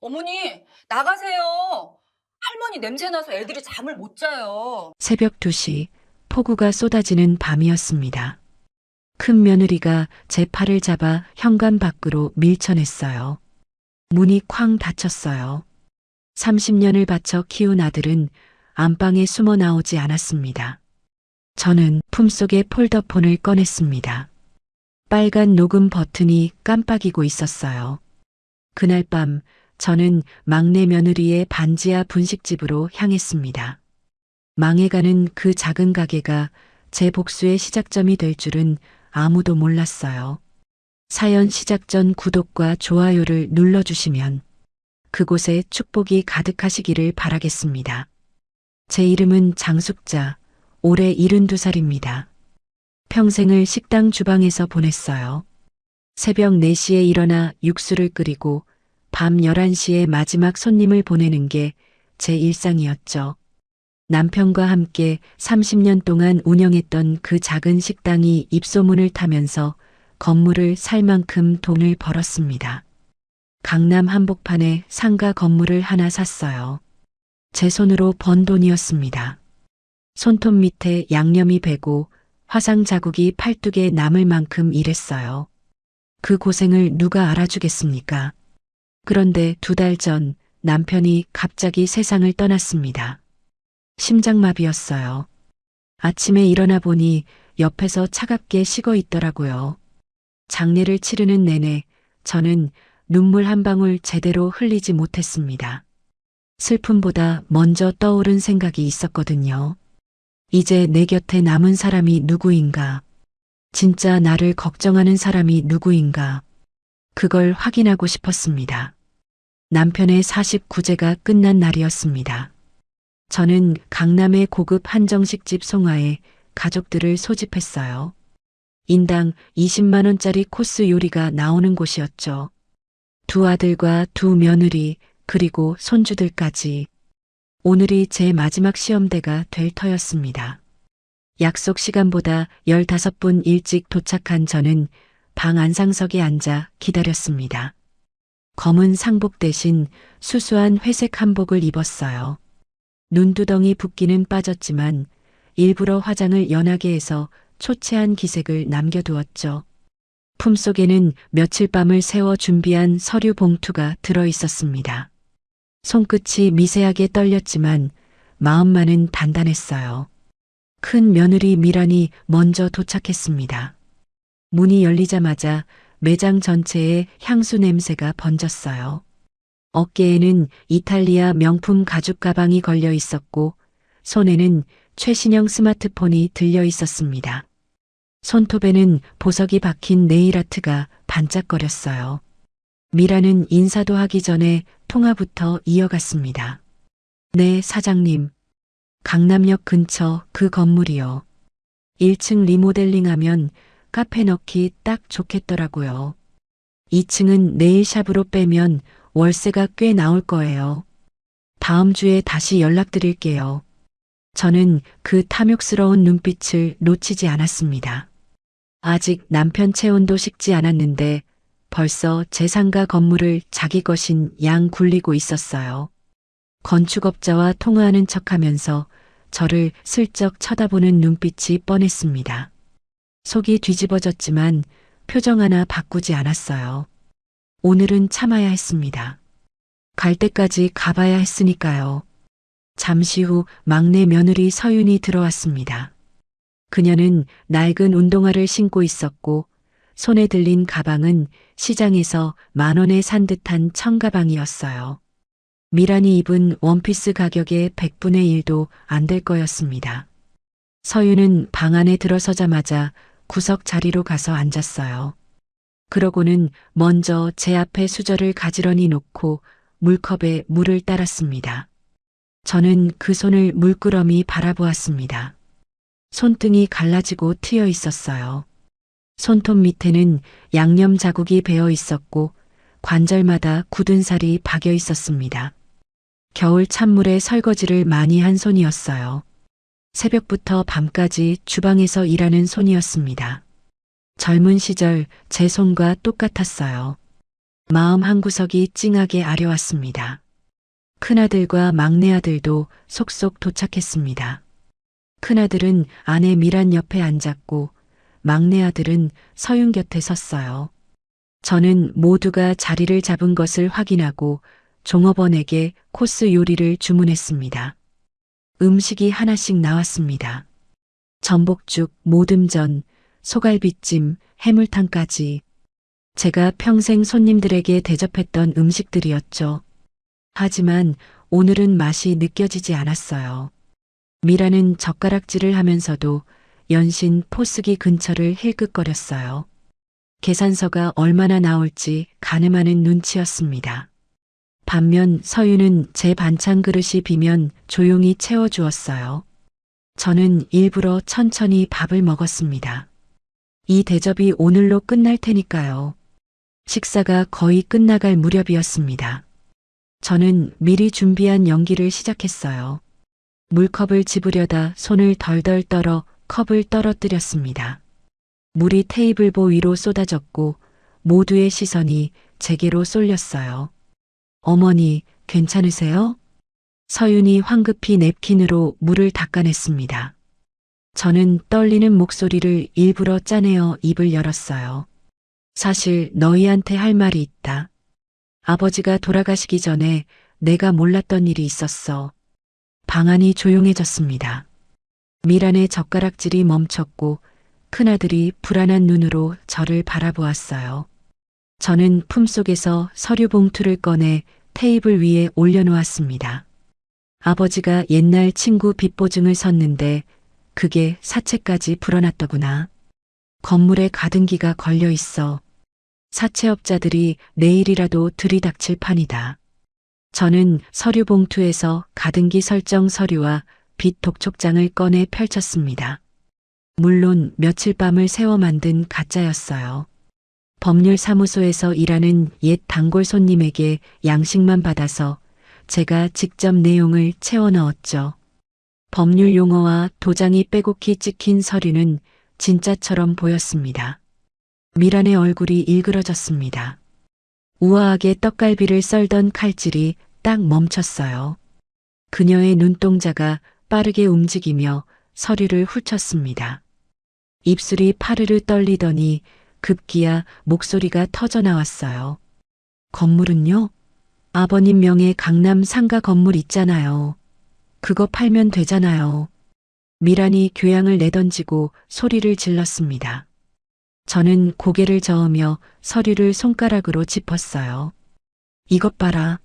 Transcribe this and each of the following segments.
어머니, 나가세요. 할머니 냄새나서 애들이 잠을 못 자요. 새벽 2시 폭우가 쏟아지는 밤이었습니다. 큰 며느리가 제 팔을 잡아 현관 밖으로 밀쳐냈어요. 문이 쾅 닫혔어요. 30년을 바쳐 키운 아들은 안방에 숨어 나오지 않았습니다. 저는 품속에 폴더폰을 꺼냈습니다. 빨간 녹음 버튼이 깜빡이고 있었어요. 그날 밤 저는 막내 며느리의 반지하 분식집으로 향했습니다. 망해가는 그 작은 가게가 제 복수의 시작점이 될 줄은 아무도 몰랐어요. 사연 시작 전 구독과 좋아요를 눌러주시면 그곳에 축복이 가득하시기를 바라겠습니다. 제 이름은 장숙자, 올해 72살입니다. 평생을 식당 주방에서 보냈어요. 새벽 4시에 일어나 육수를 끓이고 밤 11시에 마지막 손님을 보내는 게 제 일상이었죠. 남편과 함께 30년 동안 운영했던 그 작은 식당이 입소문을 타면서 건물을 살 만큼 돈을 벌었습니다. 강남 한복판에 상가 건물을 하나 샀어요. 제 손으로 번 돈이었습니다. 손톱 밑에 양념이 배고 화상 자국이 팔뚝에 남을 만큼 일했어요. 그 고생을 누가 알아주겠습니까? 그런데 2달 전 남편이 갑자기 세상을 떠났습니다. 심장마비였어요. 아침에 일어나 보니 옆에서 차갑게 식어 있더라고요. 장례를 치르는 내내 저는 눈물 한 방울 제대로 흘리지 못했습니다. 슬픔보다 먼저 떠오른 생각이 있었거든요. 이제 내 곁에 남은 사람이 누구인가? 진짜 나를 걱정하는 사람이 누구인가? 그걸 확인하고 싶었습니다. 남편의 49제가 끝난 날이었습니다. 저는 강남의 고급 한정식집 송화에 가족들을 소집했어요. 인당 20만 원짜리 코스 요리가 나오는 곳이었죠. 2 아들과 2 며느리 그리고 손주들까지. 오늘이 제 마지막 시험대가 될 터였습니다. 약속 시간보다 15분 일찍 도착한 저는 방 안상석에 앉아 기다렸습니다. 검은 상복 대신 수수한 회색 한복을 입었어요. 눈두덩이 붓기는 빠졌지만 일부러 화장을 연하게 해서 초췌한 기색을 남겨두었죠. 품속에는 며칠 밤을 새워 준비한 서류 봉투가 들어 있었습니다. 손끝이 미세하게 떨렸지만 마음만은 단단했어요. 큰 며느리 미란이 먼저 도착했습니다. 문이 열리자마자 매장 전체에 향수 냄새가 번졌어요. 어깨에는 이탈리아 명품 가죽 가방이 걸려 있었고 손에는 최신형 스마트폰이 들려 있었습니다. 손톱에는 보석이 박힌 네일아트가 반짝거렸어요. 미라는 인사도 하기 전에 통화부터 이어갔습니다. 네, 사장님. 강남역 근처 그 건물이요. 1층 리모델링하면 카페 넣기 딱 좋겠더라고요. 2층은 네일샵으로 빼면 월세가 꽤 나올 거예요. 다음 주에 다시 연락드릴게요. 저는 그 탐욕스러운 눈빛을 놓치지 않았습니다. 아직 남편 체온도 식지 않았는데 벌써 제 상가 건물을 자기 것인 양 굴리고 있었어요. 건축업자와 통화하는 척하면서 저를 슬쩍 쳐다보는 눈빛이 뻔했습니다. 속이 뒤집어졌지만 표정 하나 바꾸지 않았어요. 오늘은 참아야 했습니다. 갈 때까지 가봐야 했으니까요. 잠시 후 막내 며느리 서윤이 들어왔습니다. 그녀는 낡은 운동화를 신고 있었고 손에 들린 가방은 시장에서 10,000원에 산 듯한 청가방이었어요. 미란이 입은 원피스 가격의 100분의 1도 안 될 거였습니다. 서윤은 방 안에 들어서자마자 구석 자리로 가서 앉았어요. 그러고는 먼저 제 앞에 수저를 가지런히 놓고 물컵에 물을 따랐습니다. 저는 그 손을 물끄러미 바라보았습니다. 손등이 갈라지고 트여 있었어요. 손톱 밑에는 양념 자국이 배어 있었고 관절마다 굳은 살이 박여 있었습니다. 겨울 찬물에 설거지를 많이 한 손이었어요. 새벽부터 밤까지 주방에서 일하는 손이었습니다. 젊은 시절 제 손과 똑같았어요. 마음 한구석이 찡하게 아려왔습니다. 큰아들과 막내아들도 속속 도착했습니다. 큰아들은 아내 미란 옆에 앉았고 막내아들은 서윤 곁에 섰어요. 저는 모두가 자리를 잡은 것을 확인하고 종업원에게 코스 요리를 주문했습니다. 음식이 하나씩 나왔습니다. 전복죽, 모듬전, 소갈비찜, 해물탕까지. 제가 평생 손님들에게 대접했던 음식들이었죠. 하지만 오늘은 맛이 느껴지지 않았어요. 미라는 젓가락질을 하면서도 연신 포스기 근처를 힐끗거렸어요. 계산서가 얼마나 나올지 가늠하는 눈치였습니다. 반면 서윤은 제 반찬 그릇이 비면 조용히 채워주었어요. 저는 일부러 천천히 밥을 먹었습니다. 이 대접이 오늘로 끝날 테니까요. 식사가 거의 끝나갈 무렵이었습니다. 저는 미리 준비한 연기를 시작했어요. 물컵을 집으려다 손을 덜덜 떨어 컵을 떨어뜨렸습니다. 물이 테이블보 위로 쏟아졌고 모두의 시선이 제게로 쏠렸어요. 어머니, 괜찮으세요? 서윤이 황급히 냅킨으로 물을 닦아냈습니다. 저는 떨리는 목소리를 일부러 짜내어 입을 열었어요. 사실 너희한테 할 말이 있다. 아버지가 돌아가시기 전에 내가 몰랐던 일이 있었어. 방안이 조용해졌습니다. 미란의 젓가락질이 멈췄고 큰아들이 불안한 눈으로 저를 바라보았어요. 저는 품속에서 서류 봉투를 꺼내 테이블 위에 올려놓았습니다. 아버지가 옛날 친구 빚보증을 섰는데 그게 사채까지 불어났더구나. 건물에 가등기가 걸려 있어. 사채업자들이 내일이라도 들이닥칠 판이다. 저는 서류 봉투에서 가등기 설정 서류와 빚 독촉장을 꺼내 펼쳤습니다. 물론 며칠 밤을 새워 만든 가짜였어요. 법률사무소에서 일하는 옛 단골 손님에게 양식만 받아서 제가 직접 내용을 채워 넣었죠. 법률 용어와 도장이 빼곡히 찍힌 서류는 진짜처럼 보였습니다. 미란의 얼굴이 일그러졌습니다. 우아하게 떡갈비를 썰던 칼질이 딱 멈췄어요. 그녀의 눈동자가 빠르게 움직이며 서류를 훑쳤습니다. 입술이 파르르 떨리더니 급기야 목소리가 터져나왔어요. 건물은요? 아버님 명의 강남 상가 건물 있잖아요. 그거 팔면 되잖아요. 미란이 교양을 내던지고 소리를 질렀습니다. 저는 고개를 저으며 서류를 손가락으로 짚었어요. 이것 봐라.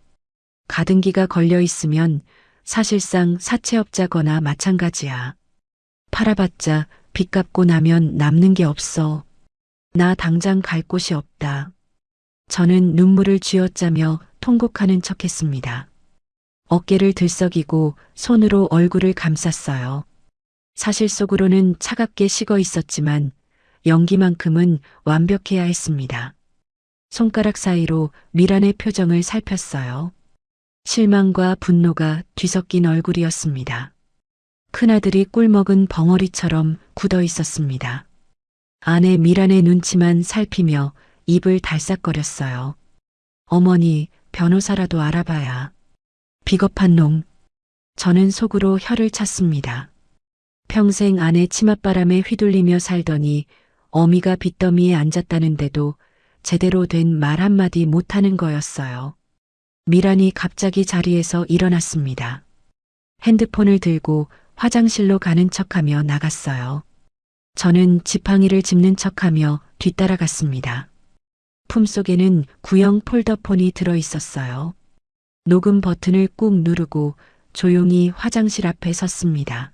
가등기가 걸려 있으면 사실상 사채업자거나 마찬가지야. 팔아봤자 빚 갚고 나면 남는 게 없어. 나 당장 갈 곳이 없다. 저는 눈물을 쥐어짜며 통곡하는 척했습니다. 어깨를 들썩이고 손으로 얼굴을 감쌌어요. 사실 속으로는 차갑게 식어 있었지만 연기만큼은 완벽해야 했습니다. 손가락 사이로 미란의 표정을 살폈어요. 실망과 분노가 뒤섞인 얼굴이었습니다. 큰아들이 꿀먹은 벙어리처럼 굳어 있었습니다. 아내 미란의 눈치만 살피며 입을 달싹거렸어요. 어머니, 변호사라도 알아봐야. 비겁한 놈. 저는 속으로 혀를 찼습니다. 평생 아내 치맛바람에 휘둘리며 살더니 어미가 빚더미에 앉았다는데도 제대로 된 말 한마디 못하는 거였어요. 미란이 갑자기 자리에서 일어났습니다. 핸드폰을 들고 화장실로 가는 척하며 나갔어요. 저는 지팡이를 짚는 척하며 뒤따라갔습니다. 품속에는 구형 폴더폰이 들어 있었어요. 녹음 버튼을 꾹 누르고 조용히 화장실 앞에 섰습니다.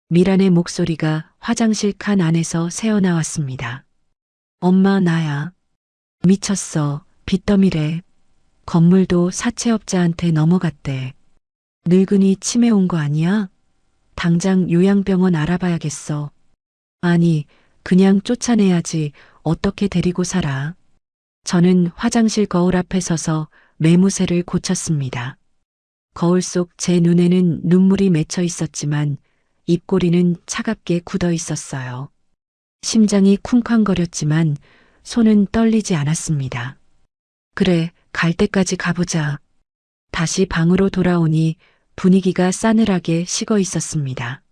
미란의 목소리가 화장실 칸 안에서 새어나왔습니다. 엄마, 나야. 미쳤어. 빚더미래. 건물도 사채업자한테 넘어갔대. 늙은이 치매 온 거 아니야? 당장 요양병원 알아봐야겠어. 아니, 그냥 쫓아내야지. 어떻게 데리고 살아. 저는 화장실 거울 앞에 서서 매무새를 고쳤습니다. 거울 속 제 눈에는 눈물이 맺혀 있었지만 입꼬리는 차갑게 굳어 있었어요. 심장이 쿵쾅거렸지만 손은 떨리지 않았습니다. 그래, 갈 때까지 가보자. 다시 방으로 돌아오니 분위기가 싸늘하게 식어 있었습니다.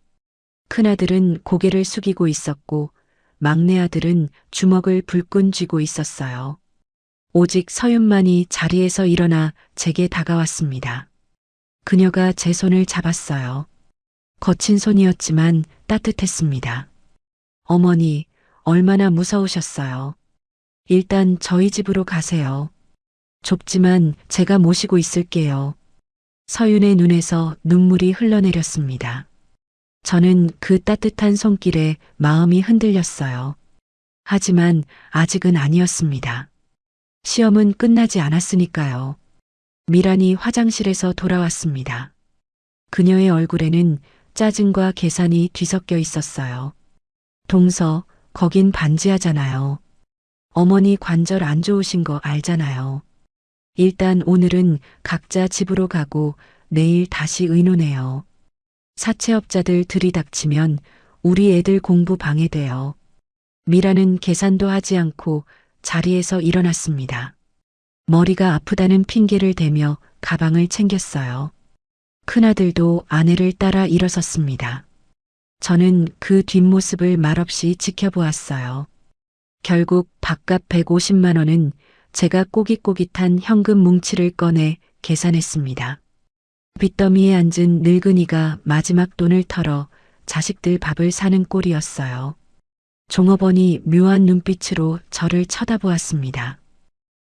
큰아들은 고개를 숙이고 있었고 막내 아들은 주먹을 불끈 쥐고 있었어요. 오직 서윤만이 자리에서 일어나 제게 다가왔습니다. 그녀가 제 손을 잡았어요. 거친 손이었지만 따뜻했습니다. 어머니, 얼마나 무서우셨어요. 일단 저희 집으로 가세요. 좁지만 제가 모시고 있을게요. 서윤의 눈에서 눈물이 흘러내렸습니다. 저는 그 따뜻한 손길에 마음이 흔들렸어요. 하지만 아직은 아니었습니다. 시험은 끝나지 않았으니까요. 미란이 화장실에서 돌아왔습니다. 그녀의 얼굴에는 짜증과 계산이 뒤섞여 있었어요. 동서, 거긴 반지하잖아요. 어머니 관절 안 좋으신 거 알잖아요. 일단 오늘은 각자 집으로 가고 내일 다시 의논해요. 사채업자들 들이닥치면 우리 애들 공부 방해돼요. 미라는 계산도 하지 않고 자리에서 일어났습니다. 머리가 아프다는 핑계를 대며 가방을 챙겼어요. 큰아들도 아내를 따라 일어섰습니다. 저는 그 뒷모습을 말없이 지켜보았어요. 결국 밥값 150만 원은 제가 꼬깃꼬깃한 현금 뭉치를 꺼내 계산했습니다. 빚더미에 앉은 늙은이가 마지막 돈을 털어 자식들 밥을 사는 꼴이었어요. 종업원이 묘한 눈빛으로 저를 쳐다보았습니다.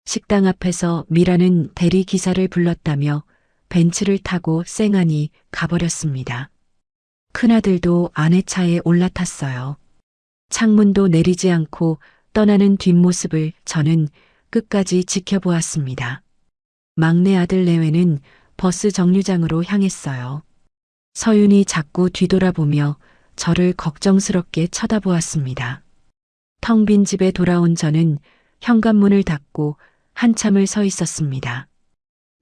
식당 앞에서 미라는 대리기사를 불렀다며 벤츠를 타고 쌩하니 가버렸습니다. 큰아들도 아내 차에 올라탔어요. 창문도 내리지 않고 떠나는 뒷모습을 저는 끝까지 지켜보았습니다. 막내 아들 내외는 버스 정류장으로 향했어요. 서윤이 자꾸 뒤돌아보며 저를 걱정스럽게 쳐다보았습니다. 텅 빈 집에 돌아온 저는 현관문을 닫고 한참을 서 있었습니다.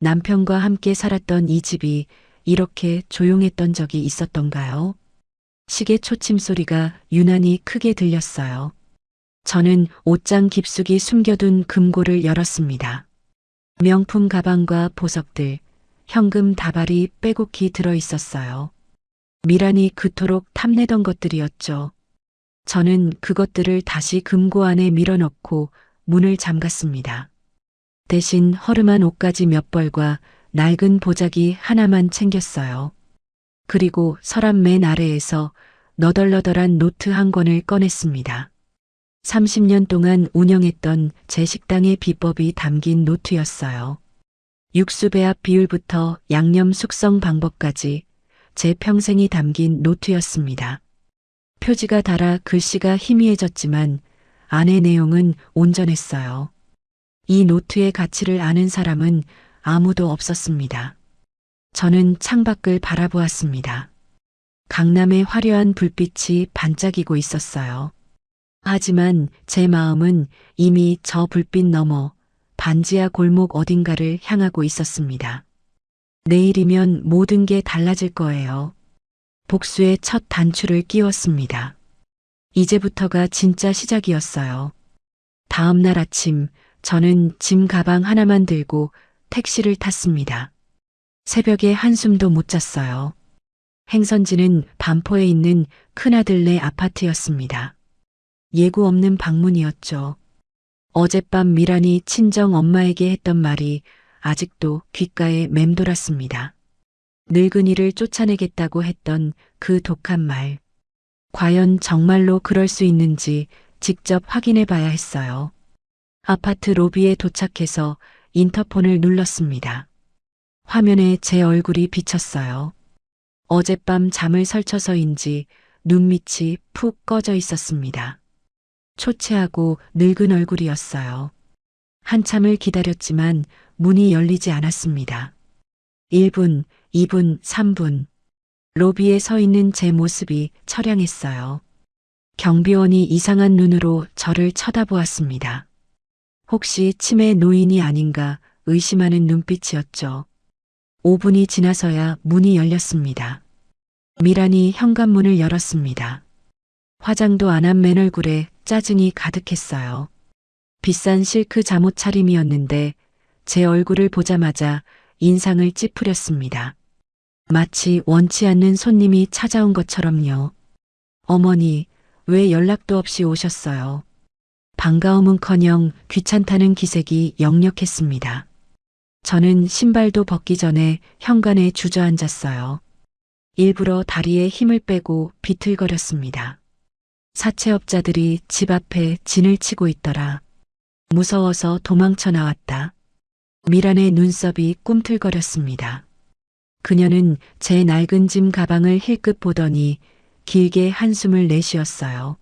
남편과 함께 살았던 이 집이 이렇게 조용했던 적이 있었던가요? 시계 초침 소리가 유난히 크게 들렸어요. 저는 옷장 깊숙이 숨겨둔 금고를 열었습니다. 명품 가방과 보석들, 현금 다발이 빼곡히 들어 있었어요. 미란이 그토록 탐내던 것들이었죠. 저는 그것들을 다시 금고 안에 밀어넣고 문을 잠갔습니다. 대신 허름한 옷가지 몇 벌과 낡은 보자기 하나만 챙겼어요. 그리고 서랍 맨 아래에서 너덜너덜한 노트 한 권을 꺼냈습니다. 30년 동안 운영했던 제 식당의 비법이 담긴 노트였어요. 육수 배합 비율부터 양념 숙성 방법까지 제 평생이 담긴 노트였습니다. 표지가 닳아 글씨가 희미해졌지만 안의 내용은 온전했어요. 이 노트의 가치를 아는 사람은 아무도 없었습니다. 저는 창밖을 바라보았습니다. 강남의 화려한 불빛이 반짝이고 있었어요. 하지만 제 마음은 이미 저 불빛 너머 반지하 골목 어딘가를 향하고 있었습니다. 내일이면 모든 게 달라질 거예요. 복수의 첫 단추를 끼웠습니다. 이제부터가 진짜 시작이었어요. 다음 날 아침 저는 짐 가방 하나만 들고 택시를 탔습니다. 새벽에 한숨도 못 잤어요. 행선지는 반포에 있는 큰아들네 아파트였습니다. 예고 없는 방문이었죠. 어젯밤 미란이 친정 엄마에게 했던 말이 아직도 귓가에 맴돌았습니다. 늙은이를 쫓아내겠다고 했던 그 독한 말. 과연 정말로 그럴 수 있는지 직접 확인해 봐야 했어요. 아파트 로비에 도착해서 인터폰을 눌렀습니다. 화면에 제 얼굴이 비쳤어요. 어젯밤 잠을 설쳐서인지 눈밑이 푹 꺼져 있었습니다. 초췌하고 늙은 얼굴이었어요. 한참을 기다렸지만 문이 열리지 않았습니다. 1분, 2분, 3분. 로비에 서 있는 제 모습이 처량했어요. 경비원이 이상한 눈으로 저를 쳐다보았습니다. 혹시 치매 노인이 아닌가 의심하는 눈빛이었죠. 5분이 지나서야 문이 열렸습니다. 미란이 현관문을 열었습니다. 화장도 안 한 맨 얼굴에 짜증이 가득했어요. 비싼 실크 잠옷 차림이었는데 제 얼굴을 보자마자 인상을 찌푸렸습니다. 마치 원치 않는 손님이 찾아온 것처럼요. 어머니, 왜 연락도 없이 오셨어요? 반가움은커녕 귀찮다는 기색이 역력했습니다. 저는 신발도 벗기 전에 현관에 주저앉았어요. 일부러 다리에 힘을 빼고 비틀거렸습니다. 사채업자들이 집 앞에 진을 치고 있더라. 무서워서 도망쳐 나왔다. 미란의 눈썹이 꿈틀거렸습니다. 그녀는 제 낡은 짐 가방을 힐끗 보더니 길게 한숨을 내쉬었어요.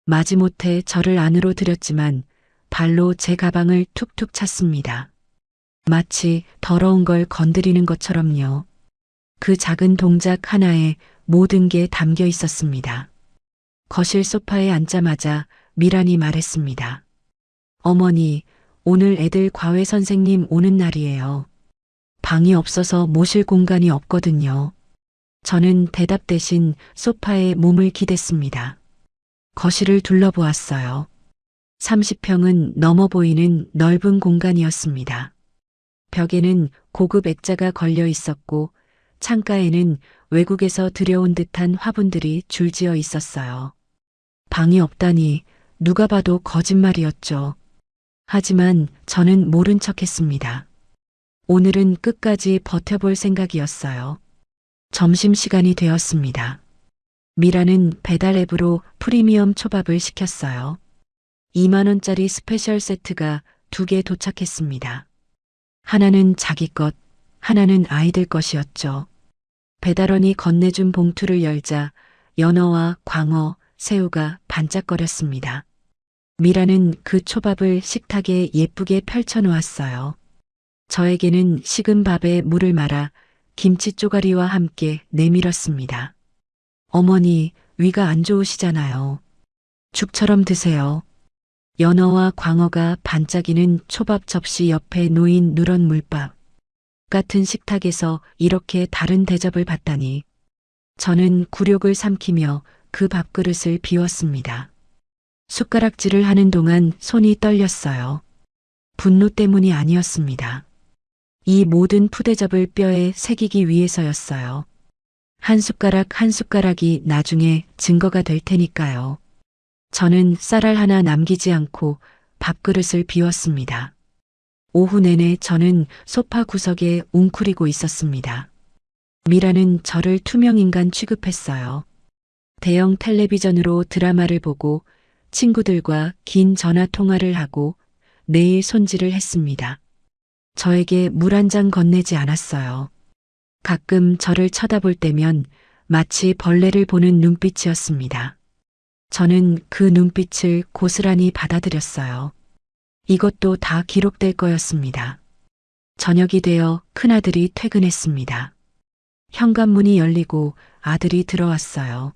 마지못해 저를 안으로 들였지만 발로 제 가방을 툭툭 찼습니다. 마치 더러운 걸 건드리는 것처럼요. 그 작은 동작 하나에 모든 게 담겨 있었습니다. 거실 소파에 앉자마자 미란이 말했습니다. 어머니, 오늘 애들 과외 선생님 오는 날이에요. 방이 없어서 모실 공간이 없거든요. 저는 대답 대신 소파에 몸을 기댔습니다. 거실을 둘러보았어요. 30평은 넘어 보이는 넓은 공간이었습니다. 벽에는 고급 액자가 걸려 있었고 창가에는 외국에서 들여온 듯한 화분들이 줄지어 있었어요. 방이 없다니 누가 봐도 거짓말이었죠. 하지만 저는 모른 척했습니다. 오늘은 끝까지 버텨볼 생각이었어요. 점심시간이 되었습니다. 미라는 배달 앱으로 프리미엄 초밥을 시켰어요. 2만 원짜리 스페셜 세트가 2개 도착했습니다. 하나는 자기 것, 하나는 아이들 것이었죠. 배달원이 건네준 봉투를 열자 연어와 광어, 새우가 반짝거렸습니다. 미라는 그 초밥을 식탁에 예쁘게 펼쳐놓았어요. 저에게는 식은 밥에 물을 말아 김치 쪼가리와 함께 내밀었습니다. 어머니, 위가 안 좋으시잖아요. 죽처럼 드세요. 연어와 광어가 반짝이는 초밥 접시 옆에 놓인 누런 물밥. 같은 식탁에서 이렇게 다른 대접을 받다니. 저는 굴욕을 삼키며 그 밥그릇을 비웠습니다. 숟가락질을 하는 동안 손이 떨렸어요. 분노 때문이 아니었습니다. 이 모든 푸대접을 뼈에 새기기 위해서였어요. 한 숟가락 한 숟가락이 나중에 증거가 될 테니까요. 저는 쌀알 하나 남기지 않고 밥그릇을 비웠습니다. 오후 내내 저는 소파 구석에 웅크리고 있었습니다. 미라는 저를 투명인간 취급했어요. 대형 텔레비전으로 드라마를 보고 친구들과 긴 전화 통화를 하고 내일 손질을 했습니다. 저에게 물 한 잔 건네지 않았어요. 가끔 저를 쳐다볼 때면 마치 벌레를 보는 눈빛이었습니다. 저는 그 눈빛을 고스란히 받아들였어요. 이것도 다 기록될 거였습니다. 저녁이 되어 큰아들이 퇴근했습니다. 현관문이 열리고 아들이 들어왔어요.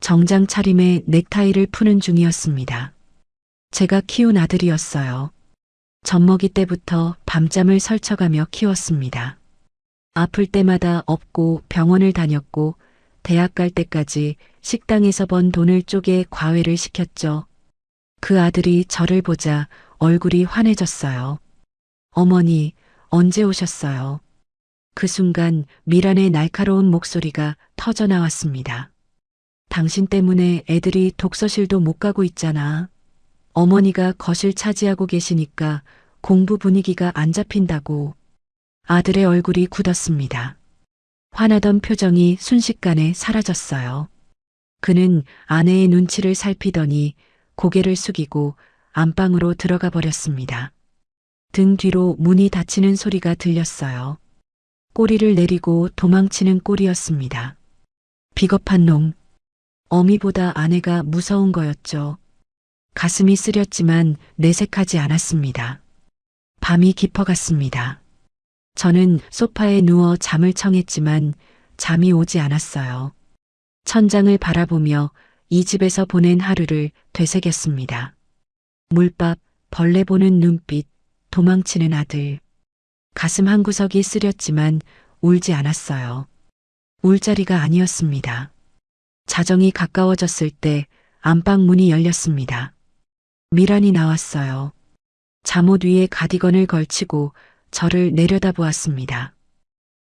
정장 차림에 넥타이를 푸는 중이었습니다. 제가 키운 아들이었어요. 젖먹이 때부터 밤잠을 설쳐가며 키웠습니다. 아플 때마다 업고 병원을 다녔고 대학 갈 때까지 식당에서 번 돈을 쪼개 과외를 시켰죠. 그 아들이 저를 보자 얼굴이 환해졌어요. 어머니, 언제 오셨어요? 그 순간 미란의 날카로운 목소리가 터져 나왔습니다. 당신 때문에 애들이 독서실도 못 가고 있잖아. 어머니가 거실 차지하고 계시니까 공부 분위기가 안 잡힌다고. 아들의 얼굴이 굳었습니다. 화나던 표정이 순식간에 사라졌어요. 그는 아내의 눈치를 살피더니 고개를 숙이고 안방으로 들어가 버렸습니다. 등 뒤로 문이 닫히는 소리가 들렸어요. 꼬리를 내리고 도망치는 꼴이었습니다. 비겁한 놈. 어미보다 아내가 무서운 거였죠. 가슴이 쓰렸지만 내색하지 않았습니다. 밤이 깊어갔습니다. 저는 소파에 누워 잠을 청했지만 잠이 오지 않았어요. 천장을 바라보며 이 집에서 보낸 하루를 되새겼습니다. 물밥, 벌레 보는 눈빛, 도망치는 아들. 가슴 한구석이 쓰렸지만 울지 않았어요. 울 자리가 아니었습니다. 자정이 가까워졌을 때 안방 문이 열렸습니다. 미란이 나왔어요. 잠옷 위에 가디건을 걸치고 저를 내려다보았습니다.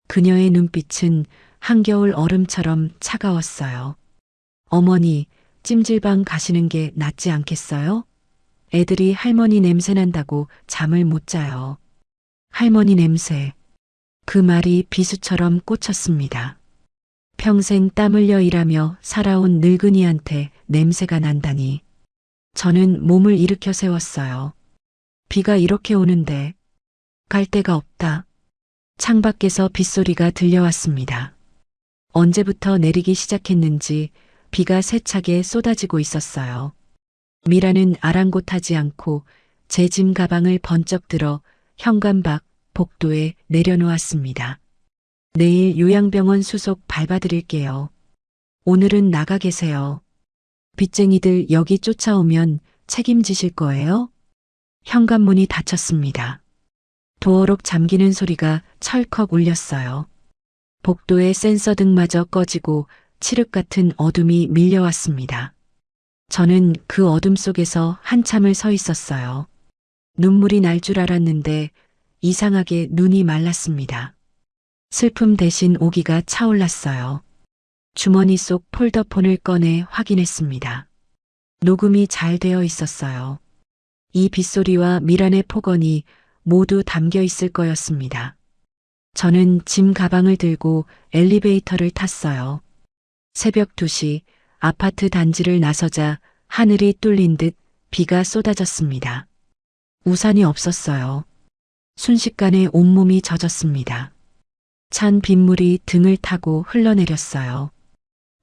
그녀의 눈빛은 한겨울 얼음처럼 차가웠어요. 어머니, 찜질방 가시는 게 낫지 않겠어요? 애들이 할머니 냄새 난다고 잠을 못 자요. 할머니 냄새. 그 말이 비수처럼 꽂혔습니다. 평생 땀 흘려 일하며 살아온 늙은이한테 냄새가 난다니. 저는 몸을 일으켜 세웠어요. 비가 이렇게 오는데 갈 데가 없다. 창밖에서 빗소리가 들려왔습니다. 언제부터 내리기 시작했는지 비가 세차게 쏟아지고 있었어요. 미라는 아랑곳하지 않고 제 짐 가방을 번쩍 들어 현관 밖 복도에 내려놓았습니다. 내일 요양병원 수속 밟아드릴게요. 오늘은 나가 계세요. 빚쟁이들 여기 쫓아오면 책임지실 거예요? 현관문이 닫혔습니다. 도어록 잠기는 소리가 철컥 울렸어요. 복도의 센서등마저 꺼지고 칠흑 같은 어둠이 밀려왔습니다. 저는 그 어둠 속에서 한참을 서 있었어요. 눈물이 날 줄 알았는데 이상하게 눈이 말랐습니다. 슬픔 대신 오기가 차올랐어요. 주머니 속 폴더폰을 꺼내 확인했습니다. 녹음이 잘 되어 있었어요. 이 빗소리와 미란의 폭언이 모두 담겨 있을 거였습니다. 저는 짐 가방을 들고 엘리베이터를 탔어요. 새벽 2시 아파트 단지를 나서자 하늘이 뚫린 듯 비가 쏟아졌습니다. 우산이 없었어요. 순식간에 온몸이 젖었습니다. 찬 빗물이 등을 타고 흘러내렸어요.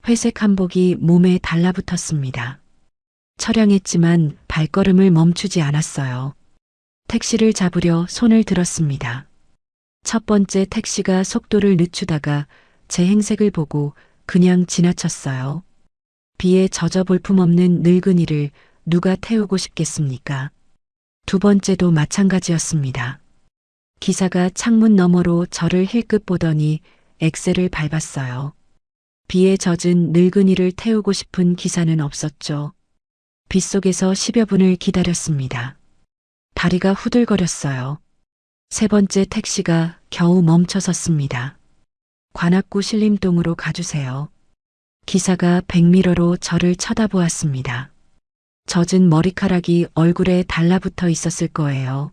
회색 한복이 몸에 달라붙었습니다. 처량했지만 발걸음을 멈추지 않았어요. 택시를 잡으려 손을 들었습니다. 첫 번째 택시가 속도를 늦추다가 제 행색을 보고 그냥 지나쳤어요. 비에 젖어 볼품없는 늙은이를 누가 태우고 싶겠습니까? 두 번째도 마찬가지였습니다. 기사가 창문 너머로 저를 힐끗 보더니 엑셀을 밟았어요. 비에 젖은 늙은이를 태우고 싶은 기사는 없었죠. 빗속에서 10여 분을 기다렸습니다. 다리가 후들거렸어요. 세 번째 택시가 겨우 멈춰섰습니다. 관악구 신림동으로 가주세요. 기사가 백미러로 저를 쳐다보았습니다. 젖은 머리카락이 얼굴에 달라붙어 있었을 거예요.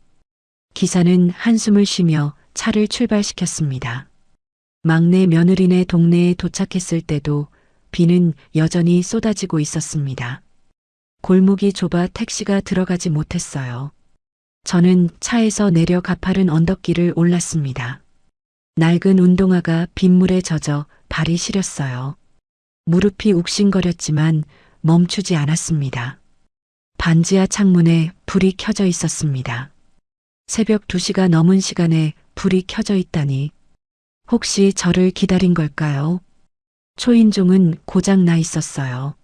기사는 한숨을 쉬며 차를 출발시켰습니다. 막내 며느리네 동네에 도착했을 때도 비는 여전히 쏟아지고 있었습니다. 골목이 좁아 택시가 들어가지 못했어요. 저는 차에서 내려 가파른 언덕길을 올랐습니다. 낡은 운동화가 빗물에 젖어 발이 시렸어요. 무릎이 욱신거렸지만 멈추지 않았습니다. 반지하 창문에 불이 켜져 있었습니다. 새벽 2시가 넘은 시간에 불이 켜져 있다니. 혹시 저를 기다린 걸까요? 초인종은 고장 나 있었어요.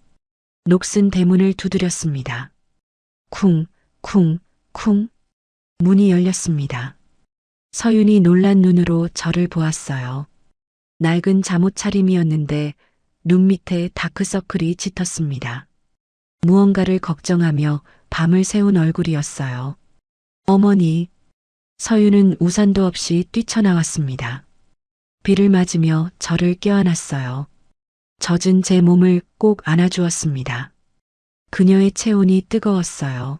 녹슨 대문을 두드렸습니다. 쿵, 쿵, 쿵. 문이 열렸습니다. 서윤이 놀란 눈으로 저를 보았어요. 낡은 잠옷 차림이었는데 눈 밑에 다크서클이 짙었습니다. 무언가를 걱정하며 밤을 새운 얼굴이었어요. 어머니. 서윤은 우산도 없이 뛰쳐나왔습니다. 비를 맞으며 저를 껴안았어요. 젖은 제 몸을 꼭 안아주었습니다. 그녀의 체온이 뜨거웠어요.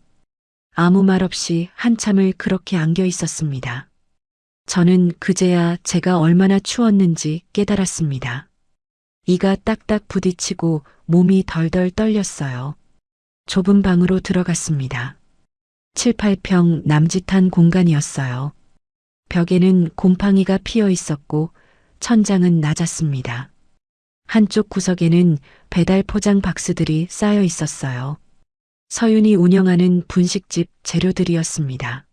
아무 말 없이 한참을 그렇게 안겨 있었습니다. 저는 그제야 제가 얼마나 추웠는지 깨달았습니다. 이가 딱딱 부딪히고 몸이 덜덜 떨렸어요. 좁은 방으로 들어갔습니다. 7, 8평 남짓한 공간이었어요. 벽에는 곰팡이가 피어 있었고 천장은 낮았습니다. 한쪽 구석에는 배달 포장 박스들이 쌓여 있었어요. 서윤이 운영하는 분식집 재료들이었습니다.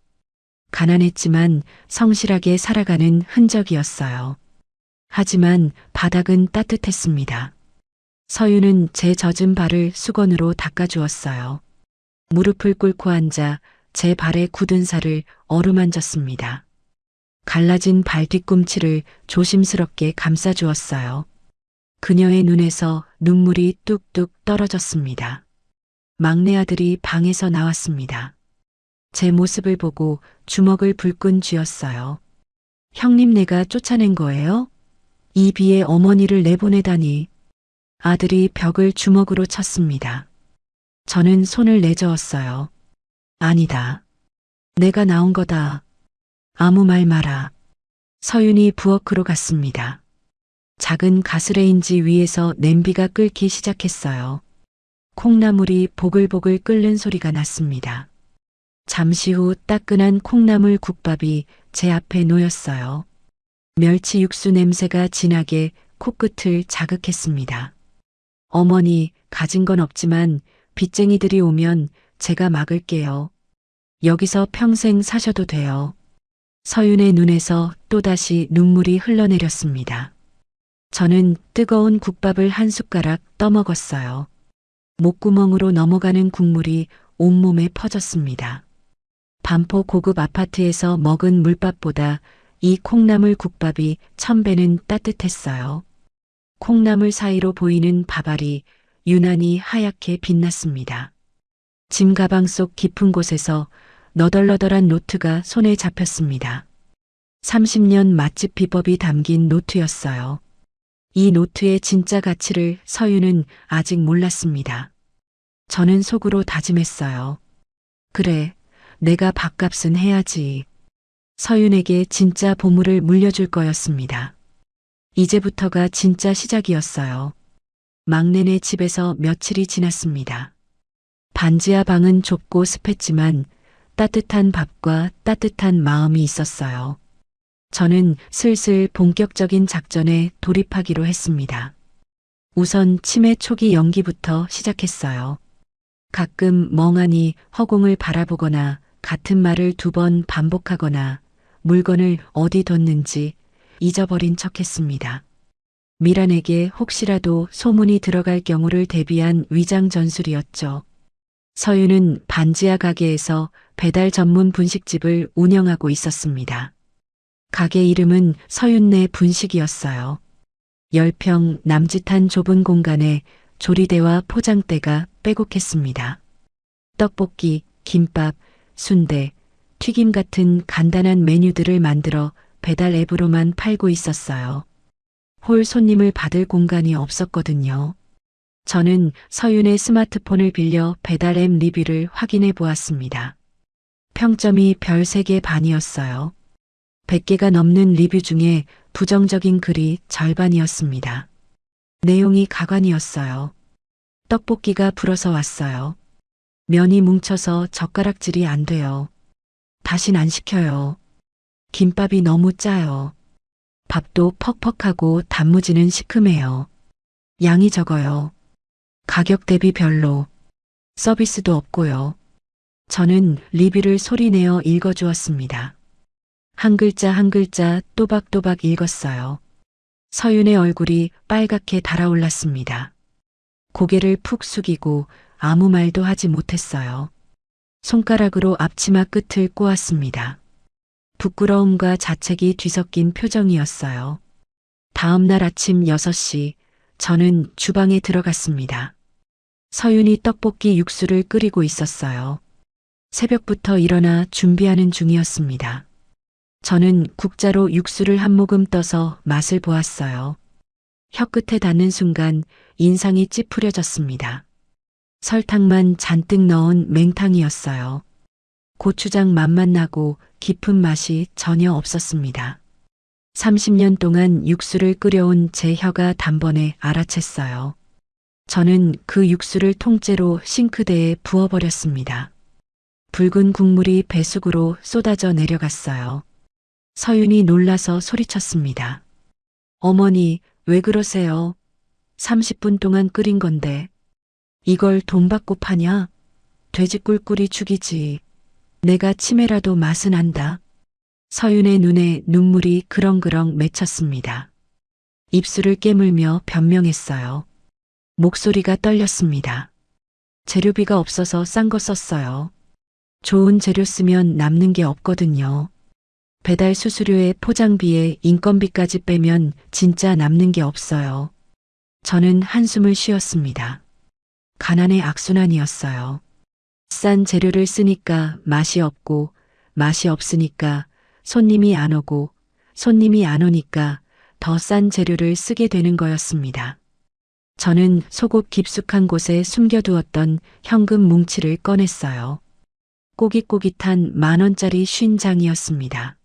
가난했지만 성실하게 살아가는 흔적이었어요. 하지만 바닥은 따뜻했습니다. 서윤은 제 젖은 발을 수건으로 닦아주었어요. 무릎을 꿇고 앉아 제 발에 굳은 살을 어루만졌습니다. 갈라진 발 뒤꿈치를 조심스럽게 감싸주었어요. 그녀의 눈에서 눈물이 뚝뚝 떨어졌습니다. 막내 아들이 방에서 나왔습니다. 제 모습을 보고 주먹을 불끈 쥐었어요. 형님네가 쫓아낸 거예요? 이 비에 어머니를 내보내다니. 아들이 벽을 주먹으로 쳤습니다. 저는 손을 내저었어요. 아니다. 내가 나온 거다. 아무 말 마라. 서윤이 부엌으로 갔습니다. 작은 가스레인지 위에서 냄비가 끓기 시작했어요. 콩나물이 보글보글 끓는 소리가 났습니다. 잠시 후 따끈한 콩나물 국밥이 제 앞에 놓였어요. 멸치 육수 냄새가 진하게 코끝을 자극했습니다. 어머니, 가진 건 없지만 빚쟁이들이 오면 제가 막을게요. 여기서 평생 사셔도 돼요. 서윤의 눈에서 또다시 눈물이 흘러내렸습니다. 저는 뜨거운 국밥을 한 숟가락 떠먹었어요. 목구멍으로 넘어가는 국물이 온몸에 퍼졌습니다. 반포 고급 아파트에서 먹은 물밥보다 이 콩나물 국밥이 1000배는 따뜻했어요. 콩나물 사이로 보이는 밥알이 유난히 하얗게 빛났습니다. 짐 가방 속 깊은 곳에서 너덜너덜한 노트가 손에 잡혔습니다. 30년 맛집 비법이 담긴 노트였어요. 이 노트의 진짜 가치를 서윤은 아직 몰랐습니다. 저는 속으로 다짐했어요. 그래, 내가 밥값은 해야지. 서윤에게 진짜 보물을 물려줄 거였습니다. 이제부터가 진짜 시작이었어요. 막내네 집에서 며칠이 지났습니다. 반지하 방은 좁고 습했지만 따뜻한 밥과 따뜻한 마음이 있었어요. 저는 슬슬 본격적인 작전에 돌입하기로 했습니다. 우선 치매 초기 연기부터 시작했어요. 가끔 멍하니 허공을 바라보거나 같은 말을 2번 반복하거나 물건을 어디 뒀는지 잊어버린 척했습니다. 미란에게 혹시라도 소문이 들어갈 경우를 대비한 위장 전술이었죠. 서윤은 반지하 가게에서 배달 전문 분식집을 운영하고 있었습니다. 가게 이름은 서윤네 분식이었어요. 10평 남짓한 좁은 공간에 조리대와 포장대가 빼곡했습니다. 떡볶이, 김밥, 순대, 튀김 같은 간단한 메뉴들을 만들어 배달 앱으로만 팔고 있었어요. 홀 손님을 받을 공간이 없었거든요. 저는 서윤의 스마트폰을 빌려 배달 앱 리뷰를 확인해 보았습니다. 평점이 별 3개 반이었어요. 100개가 넘는 리뷰 중에 부정적인 글이 절반이었습니다. 내용이 가관이었어요. 떡볶이가 불어서 왔어요. 면이 뭉쳐서 젓가락질이 안 돼요. 다신 안 시켜요. 김밥이 너무 짜요. 밥도 퍽퍽하고 단무지는 시큼해요. 양이 적어요. 가격 대비 별로. 서비스도 없고요. 저는 리뷰를 소리내어 읽어주었습니다. 한 글자 한 글자 또박또박 읽었어요. 서윤의 얼굴이 빨갛게 달아올랐습니다. 고개를 푹 숙이고 아무 말도 하지 못했어요. 손가락으로 앞치마 끝을 꼬았습니다. 부끄러움과 자책이 뒤섞인 표정이었어요. 다음 날 아침 6시 저는 주방에 들어갔습니다. 서윤이 떡볶이 육수를 끓이고 있었어요. 새벽부터 일어나 준비하는 중이었습니다. 저는 국자로 육수를 한 모금 떠서 맛을 보았어요. 혀끝에 닿는 순간 인상이 찌푸려졌습니다. 설탕만 잔뜩 넣은 맹탕이었어요. 고추장 맛만 나고 깊은 맛이 전혀 없었습니다. 30년 동안 육수를 끓여온 제 혀가 단번에 알아챘어요. 저는 그 육수를 통째로 싱크대에 부어버렸습니다. 붉은 국물이 배수구로 쏟아져 내려갔어요. 서윤이 놀라서 소리쳤습니다. 어머니, 왜 그러세요? 30분 동안 끓인 건데. 이걸 돈 받고 파냐? 돼지 꿀꿀이 죽이지. 내가 치매라도 맛은 안다. 서윤의 눈에 눈물이 그렁그렁 맺혔습니다. 입술을 깨물며 변명했어요. 목소리가 떨렸습니다. 재료비가 없어서 싼 거 썼어요. 좋은 재료 쓰면 남는 게 없거든요. 배달 수수료에 포장비에 인건비까지 빼면 진짜 남는 게 없어요. 저는 한숨을 쉬었습니다. 가난의 악순환이었어요. 싼 재료를 쓰니까 맛이 없고 맛이 없으니까 손님이 안 오고 손님이 안 오니까 더 싼 재료를 쓰게 되는 거였습니다. 저는 속옷 깊숙한 곳에 숨겨두었던 현금 뭉치를 꺼냈어요. 꼬깃꼬깃한 10,000원짜리 50장이었습니다.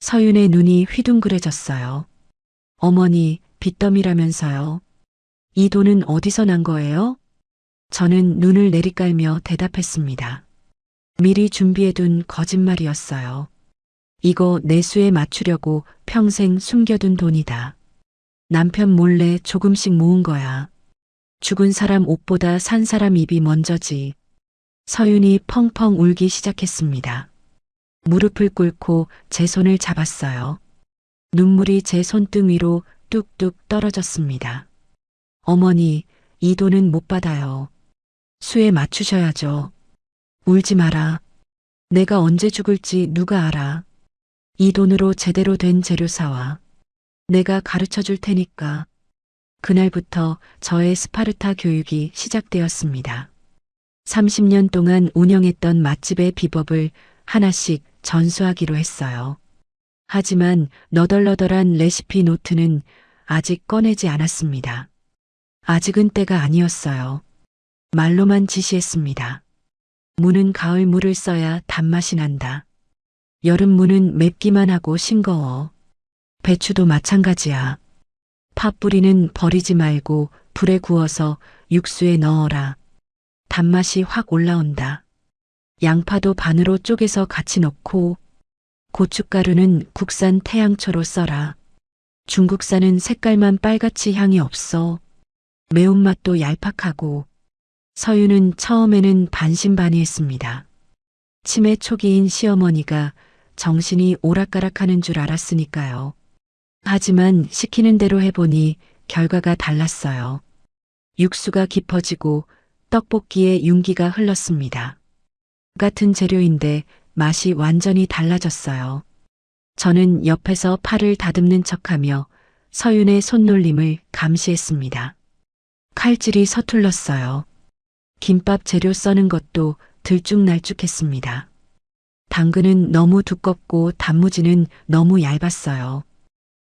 서윤의 눈이 휘둥그레졌어요. 어머니, 빚더미라면서요. 이 돈은 어디서 난 거예요? 저는 눈을 내리깔며 대답했습니다. 미리 준비해둔 거짓말이었어요. 이거 내수에 맞추려고 평생 숨겨둔 돈이다. 남편 몰래 조금씩 모은 거야. 죽은 사람 옷보다 산 사람 입이 먼저지. 서윤이 펑펑 울기 시작했습니다. 무릎을 꿇고 제 손을 잡았어요. 눈물이 제 손등 위로 뚝뚝 떨어졌습니다. 어머니, 이 돈은 못 받아요. 수에 맞추셔야죠. 울지 마라. 내가 언제 죽을지 누가 알아. 이 돈으로 제대로 된 재료 사와. 내가 가르쳐 줄 테니까. 그날부터 저의 스파르타 교육이 시작되었습니다. 30년 동안 운영했던 맛집의 비법을 하나씩 전수하기로 했어요. 하지만 너덜너덜한 레시피 노트는 아직 꺼내지 않았습니다. 아직은 때가 아니었어요. 말로만 지시했습니다. 무는 가을 무를 써야 단맛이 난다. 여름 무는 맵기만 하고 싱거워. 배추도 마찬가지야. 팥뿌리는 버리지 말고 불에 구워서 육수에 넣어라. 단맛이 확 올라온다. 양파도 반으로 쪼개서 같이 넣고 고춧가루는 국산 태양초로 써라. 중국산은 색깔만 빨갛지 향이 없어. 매운맛도 얄팍하고. 서유는 처음에는 반신반의했습니다. 치매 초기인 시어머니가 정신이 오락가락하는 줄 알았으니까요. 하지만 시키는 대로 해보니 결과가 달랐어요. 육수가 깊어지고 떡볶이에 윤기가 흘렀습니다. 같은 재료인데 맛이 완전히 달라졌어요. 저는 옆에서 팔을 다듬는 척하며 서윤의 손놀림을 감시했습니다. 칼질이 서툴렀어요. 김밥 재료 써는 것도 들쭉날쭉했습니다. 당근은 너무 두껍고 단무지는 너무 얇았어요.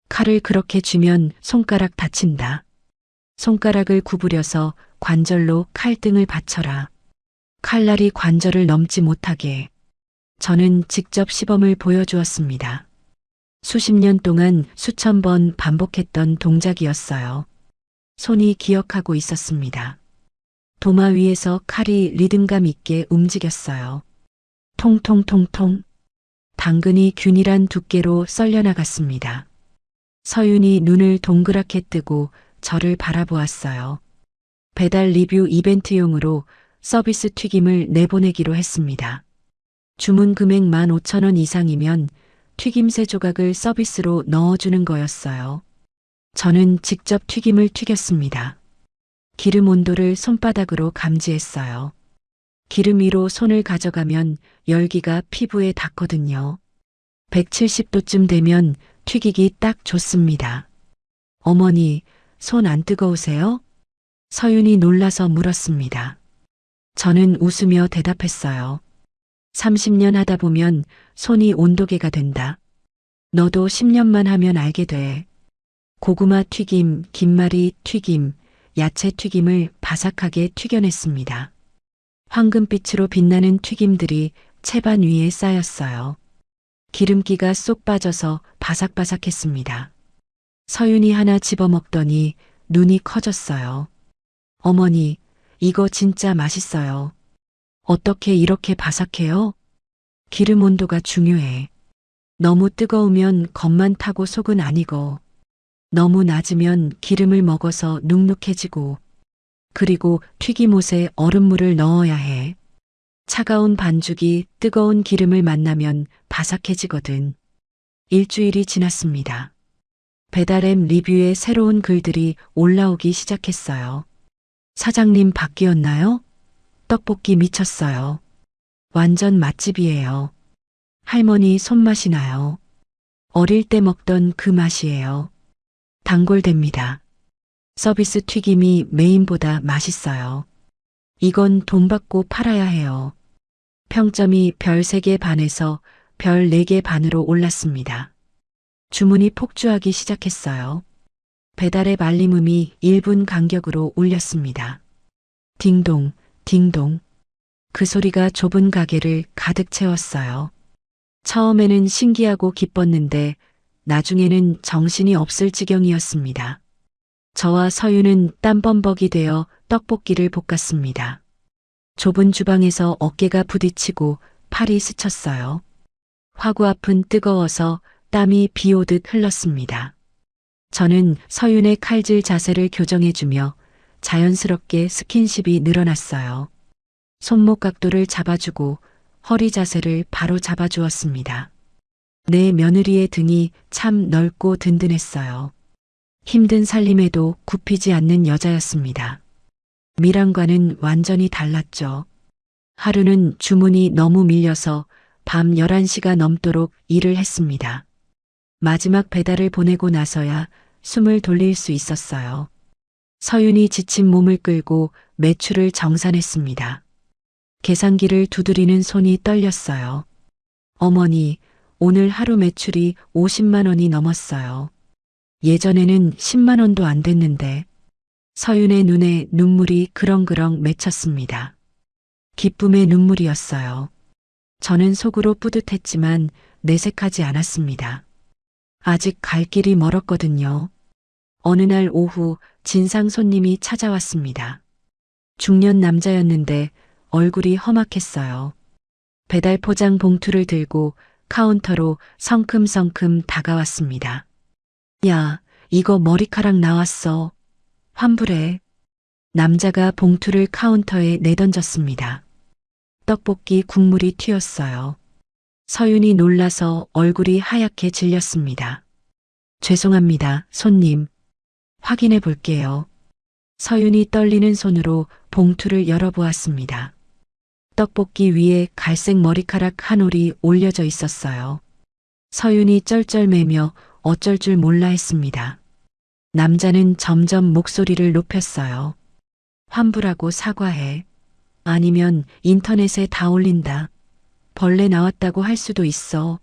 칼을 그렇게 쥐면 손가락 다친다. 손가락을 구부려서 관절로 칼등을 받쳐라. 칼날이 관절을 넘지 못하게. 저는 직접 시범을 보여주었습니다. 수십 년 동안 수천 번 반복했던 동작이었어요. 손이 기억하고 있었습니다. 도마 위에서 칼이 리듬감 있게 움직였어요. 통통통통. 당근이 균일한 두께로 썰려나갔습니다. 서윤이 눈을 동그랗게 뜨고 저를 바라보았어요. 배달 리뷰 이벤트용으로 서비스 튀김을 내보내기로 했습니다. 주문 금액 15,000원 이상이면 튀김새 조각을 서비스로 넣어주는 거였어요. 저는 직접 튀김을 튀겼습니다. 기름 온도를 손바닥으로 감지했어요. 기름 위로 손을 가져가면 열기가 피부에 닿거든요. 170도쯤 되면 튀기기 딱 좋습니다. 어머니, 손 안 뜨거우세요? 서윤이 놀라서 물었습니다. 저는 웃으며 대답했어요. 30년 하다 보면 손이 온도계가 된다. 너도 10년만 하면 알게 돼. 고구마 튀김, 김말이 튀김, 야채 튀김을 바삭하게 튀겨냈습니다. 황금빛으로 빛나는 튀김들이 채반 위에 쌓였어요. 기름기가 쏙 빠져서 바삭바삭했습니다. 서윤이 하나 집어먹더니 눈이 커졌어요. 어머니, 이거 진짜 맛있어요. 어떻게 이렇게 바삭해요? 기름 온도가 중요해. 너무 뜨거우면 겉만 타고 속은 안 익어. 너무 낮으면 기름을 먹어서 눅눅해지고. 그리고 튀김옷에 얼음물을 넣어야 해. 차가운 반죽이 뜨거운 기름을 만나면 바삭해지거든. 일주일이 지났습니다. 배달앱 리뷰에 새로운 글들이 올라오기 시작했어요. 사장님 바뀌었나요? 떡볶이 미쳤어요. 완전 맛집이에요. 할머니 손맛이 나요. 어릴 때 먹던 그 맛이에요. 단골됩니다. 서비스 튀김이 메인보다 맛있어요. 이건 돈 받고 팔아야 해요. 평점이 별 3개 반에서 별 4개 반으로 올랐습니다. 주문이 폭주하기 시작했어요. 배달의 말림음이 1분 간격으로 울렸습니다. 딩동, 딩동. 그 소리가 좁은 가게를 가득 채웠어요. 처음에는 신기하고 기뻤는데 나중에는 정신이 없을 지경이었습니다. 저와 서윤은 땀범벅이 되어 떡볶이를 볶았습니다. 좁은 주방에서 어깨가 부딪히고 팔이 스쳤어요. 화구 앞은 뜨거워서 땀이 비 오듯 흘렀습니다. 저는 서윤의 칼질 자세를 교정해주며 자연스럽게 스킨십이 늘어났어요. 손목 각도를 잡아주고 허리 자세를 바로 잡아주었습니다. 내 며느리의 등이 참 넓고 든든했어요. 힘든 살림에도 굽히지 않는 여자였습니다. 미랑과는 완전히 달랐죠. 하루는 주문이 너무 밀려서 밤 11시가 넘도록 일을 했습니다. 마지막 배달을 보내고 나서야 숨을 돌릴 수 있었어요. 서윤이 지친 몸을 끌고 매출을 정산했습니다. 계산기를 두드리는 손이 떨렸어요. 어머니, 오늘 하루 매출이 50만 원이 넘었어요. 예전에는 10만 원도 안 됐는데. 서윤의 눈에 눈물이 그렁그렁 맺혔습니다. 기쁨의 눈물이었어요. 저는 속으로 뿌듯했지만 내색하지 않았습니다. 아직 갈 길이 멀었거든요. 어느 날 오후 진상 손님이 찾아왔습니다. 중년 남자였는데 얼굴이 험악했어요. 배달 포장 봉투를 들고 카운터로 성큼성큼 다가왔습니다. 야, 이거 머리카락 나왔어. 환불해. 남자가 봉투를 카운터에 내던졌습니다. 떡볶이 국물이 튀었어요. 서윤이 놀라서 얼굴이 하얗게 질렸습니다. 죄송합니다, 손님. 확인해 볼게요. 서윤이 떨리는 손으로 봉투를 열어보았습니다. 떡볶이 위에 갈색 머리카락 한 올이 올려져 있었어요. 서윤이 쩔쩔매며 어쩔 줄 몰라 했습니다. 남자는 점점 목소리를 높였어요. 환불하고 사과해. 아니면 인터넷에 다 올린다. 벌레 나왔다고 할 수도 있어.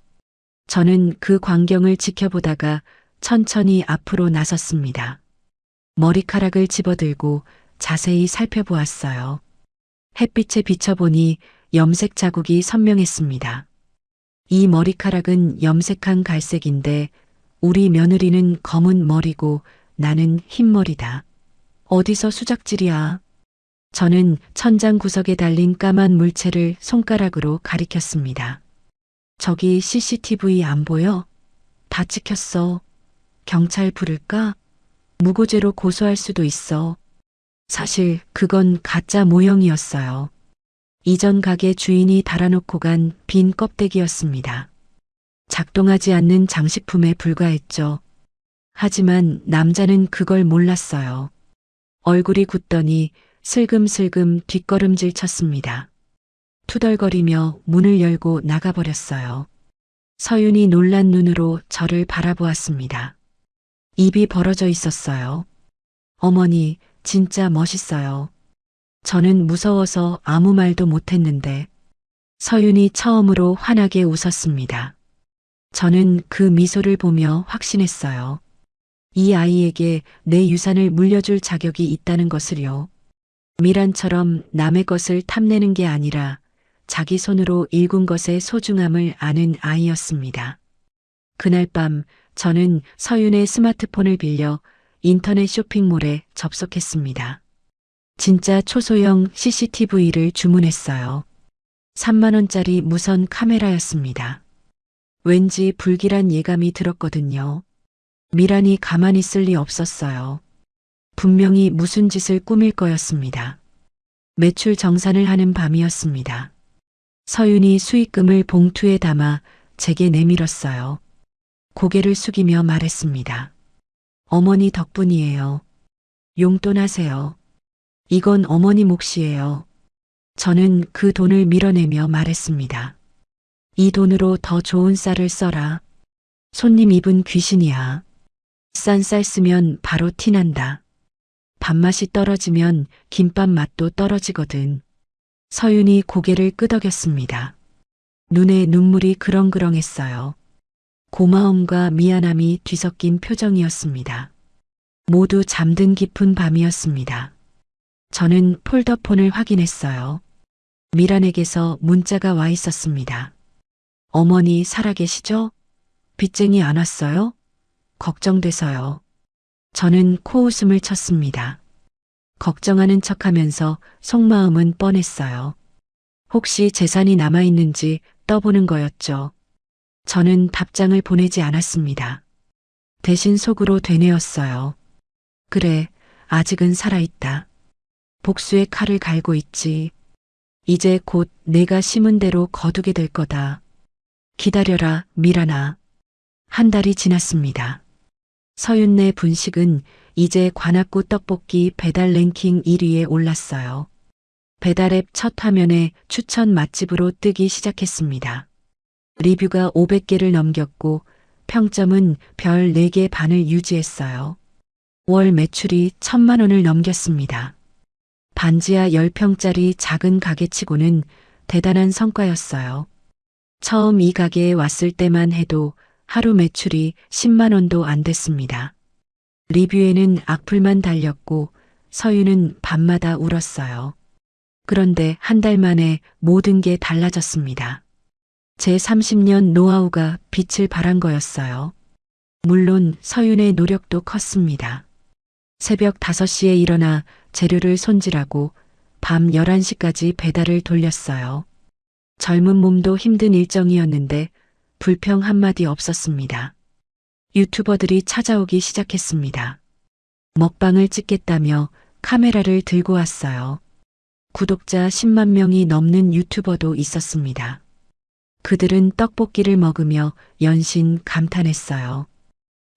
저는 그 광경을 지켜보다가 천천히 앞으로 나섰습니다. 머리카락을 집어들고 자세히 살펴보았어요. 햇빛에 비춰보니 염색 자국이 선명했습니다. 이 머리카락은 염색한 갈색인데 우리 며느리는 검은 머리고 나는 흰머리다. 어디서 수작질이야? 저는 천장 구석에 달린 까만 물체를 손가락으로 가리켰습니다. 저기 CCTV 안 보여? 다 찍혔어. 경찰 부를까? 무고죄로 고소할 수도 있어. 사실 그건 가짜 모형이었어요. 이전 가게 주인이 달아놓고 간 빈 껍데기였습니다. 작동하지 않는 장식품에 불과했죠. 하지만 남자는 그걸 몰랐어요. 얼굴이 굳더니 슬금슬금 뒷걸음질 쳤습니다. 투덜거리며 문을 열고 나가버렸어요. 서윤이 놀란 눈으로 저를 바라보았습니다. 입이 벌어져 있었어요. 어머니, 진짜 멋있어요. 저는 무서워서 아무 말도 못했는데 서윤이 처음으로 환하게 웃었습니다. 저는 그 미소를 보며 확신했어요. 이 아이에게 내 유산을 물려줄 자격이 있다는 것을요. 미란처럼 남의 것을 탐내는 게 아니라 자기 손으로 일군 것의 소중함을 아는 아이였습니다. 그날 밤 저는 서윤의 스마트폰을 빌려 인터넷 쇼핑몰에 접속했습니다. 진짜 초소형 CCTV를 주문했어요. 3만 원짜리 무선 카메라였습니다. 왠지 불길한 예감이 들었거든요. 미란이 가만히 있을 리 없었어요. 분명히 무슨 짓을 꾸밀 거였습니다. 매출 정산을 하는 밤이었습니다. 서윤이 수익금을 봉투에 담아 제게 내밀었어요. 고개를 숙이며 말했습니다. 어머니 덕분이에요. 용돈 하세요. 이건 어머니 몫이에요. 저는 그 돈을 밀어내며 말했습니다. 이 돈으로 더 좋은 쌀을 써라. 손님 입은 귀신이야. 싼 쌀 쓰면 바로 티난다. 밥맛이 떨어지면 김밥 맛도 떨어지거든. 서윤이 고개를 끄덕였습니다. 눈에 눈물이 그렁그렁했어요. 고마움과 미안함이 뒤섞인 표정이었습니다. 모두 잠든 깊은 밤이었습니다. 저는 폴더폰을 확인했어요. 미란에게서 문자가 와 있었습니다. 어머니 살아계시죠? 빚쟁이 안 왔어요? 걱정돼서요. 저는 코웃음을 쳤습니다. 걱정하는 척하면서 속마음은 뻔했어요. 혹시 재산이 남아있는지 떠보는 거였죠. 저는 답장을 보내지 않았습니다. 대신 속으로 되뇌었어요. 그래, 아직은 살아있다. 복수의 칼을 갈고 있지. 이제 곧 내가 심은 대로 거두게 될 거다. 기다려라, 미란아. 한 달이 지났습니다. 서윤네 분식은 이제 관악구 떡볶이 배달 랭킹 1위에 올랐어요. 배달앱 첫 화면에 추천 맛집으로 뜨기 시작했습니다. 리뷰가 500개를 넘겼고 평점은 별 4개 반을 유지했어요. 월 매출이 1000만 원을 넘겼습니다. 반지하 10평짜리 작은 가게치고는 대단한 성과였어요. 처음 이 가게에 왔을 때만 해도 하루 매출이 10만 원도 안 됐습니다. 리뷰에는 악플만 달렸고 서유는 밤마다 울었어요. 그런데 한 달 만에 모든 게 달라졌습니다. 제 30년 노하우가 빛을 발한 거였어요. 물론 서윤의 노력도 컸습니다. 새벽 5시에 일어나 재료를 손질하고 밤 11시까지 배달을 돌렸어요. 젊은 몸도 힘든 일정이었는데 불평 한마디 없었습니다. 유튜버들이 찾아오기 시작했습니다. 먹방을 찍겠다며 카메라를 들고 왔어요. 구독자 10만 명이 넘는 유튜버도 있었습니다. 그들은 떡볶이를 먹으며 연신 감탄했어요.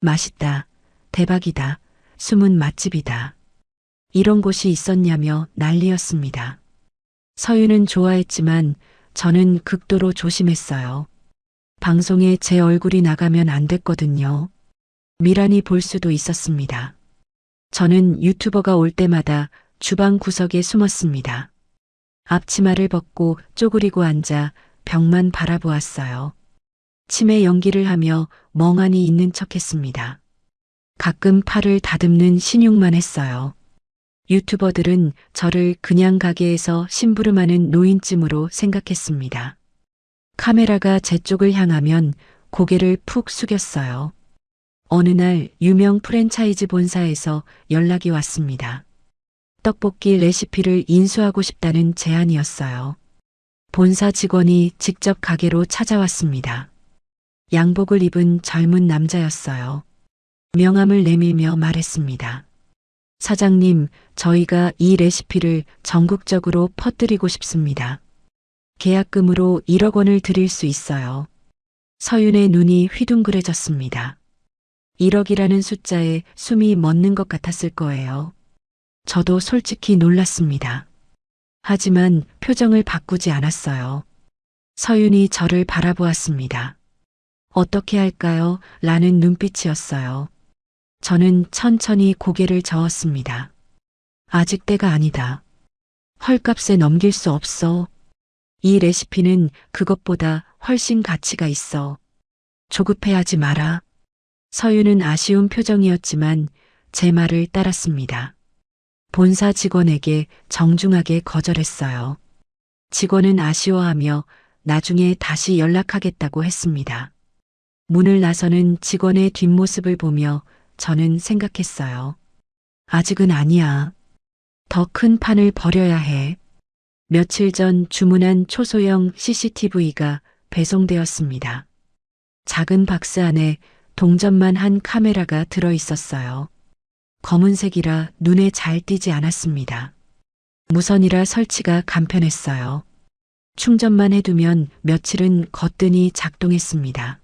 맛있다. 대박이다. 숨은 맛집이다. 이런 곳이 있었냐며 난리였습니다. 서유는 좋아했지만 저는 극도로 조심했어요. 방송에 제 얼굴이 나가면 안 됐거든요. 미란이 볼 수도 있었습니다. 저는 유튜버가 올 때마다 주방 구석에 숨었습니다. 앞치마를 벗고 쪼그리고 앉아 벽만 바라보았어요. 치매 연기를 하며 멍하니 있는 척했습니다. 가끔 팔을 다듬는 신용만 했어요. 유튜버들은 저를 그냥 가게에서 심부름하는 노인쯤으로 생각했습니다. 카메라가 제 쪽을 향하면 고개를 푹 숙였어요. 어느 날 유명 프랜차이즈 본사에서 연락이 왔습니다. 떡볶이 레시피를 인수하고 싶다는 제안이었어요. 본사 직원이 직접 가게로 찾아왔습니다. 양복을 입은 젊은 남자였어요. 명함을 내밀며 말했습니다. 사장님, 저희가 이 레시피를 전국적으로 퍼뜨리고 싶습니다. 계약금으로 1억 원을 드릴 수 있어요. 서윤의 눈이 휘둥그레졌습니다. 1억이라는 숫자에 숨이 멎는 것 같았을 거예요. 저도 솔직히 놀랐습니다. 하지만 표정을 바꾸지 않았어요. 서윤이 저를 바라보았습니다. 어떻게 할까요? 라는 눈빛이었어요. 저는 천천히 고개를 저었습니다. 아직 때가 아니다. 헐값에 넘길 수 없어. 이 레시피는 그것보다 훨씬 가치가 있어. 조급해하지 마라. 서유는 아쉬운 표정이었지만 제 말을 따랐습니다. 본사 직원에게 정중하게 거절했어요. 직원은 아쉬워하며 나중에 다시 연락하겠다고 했습니다. 문을 나서는 직원의 뒷모습을 보며 저는 생각했어요. 아직은 아니야. 더 큰 판을 벌여야 해. 며칠 전 주문한 초소형 CCTV가 배송되었습니다. 작은 박스 안에 동전만 한 카메라가 들어 있었어요. 검은색이라 눈에 잘 띄지 않았습니다. 무선이라 설치가 간편했어요. 충전만 해두면 며칠은 거뜬히 작동했습니다.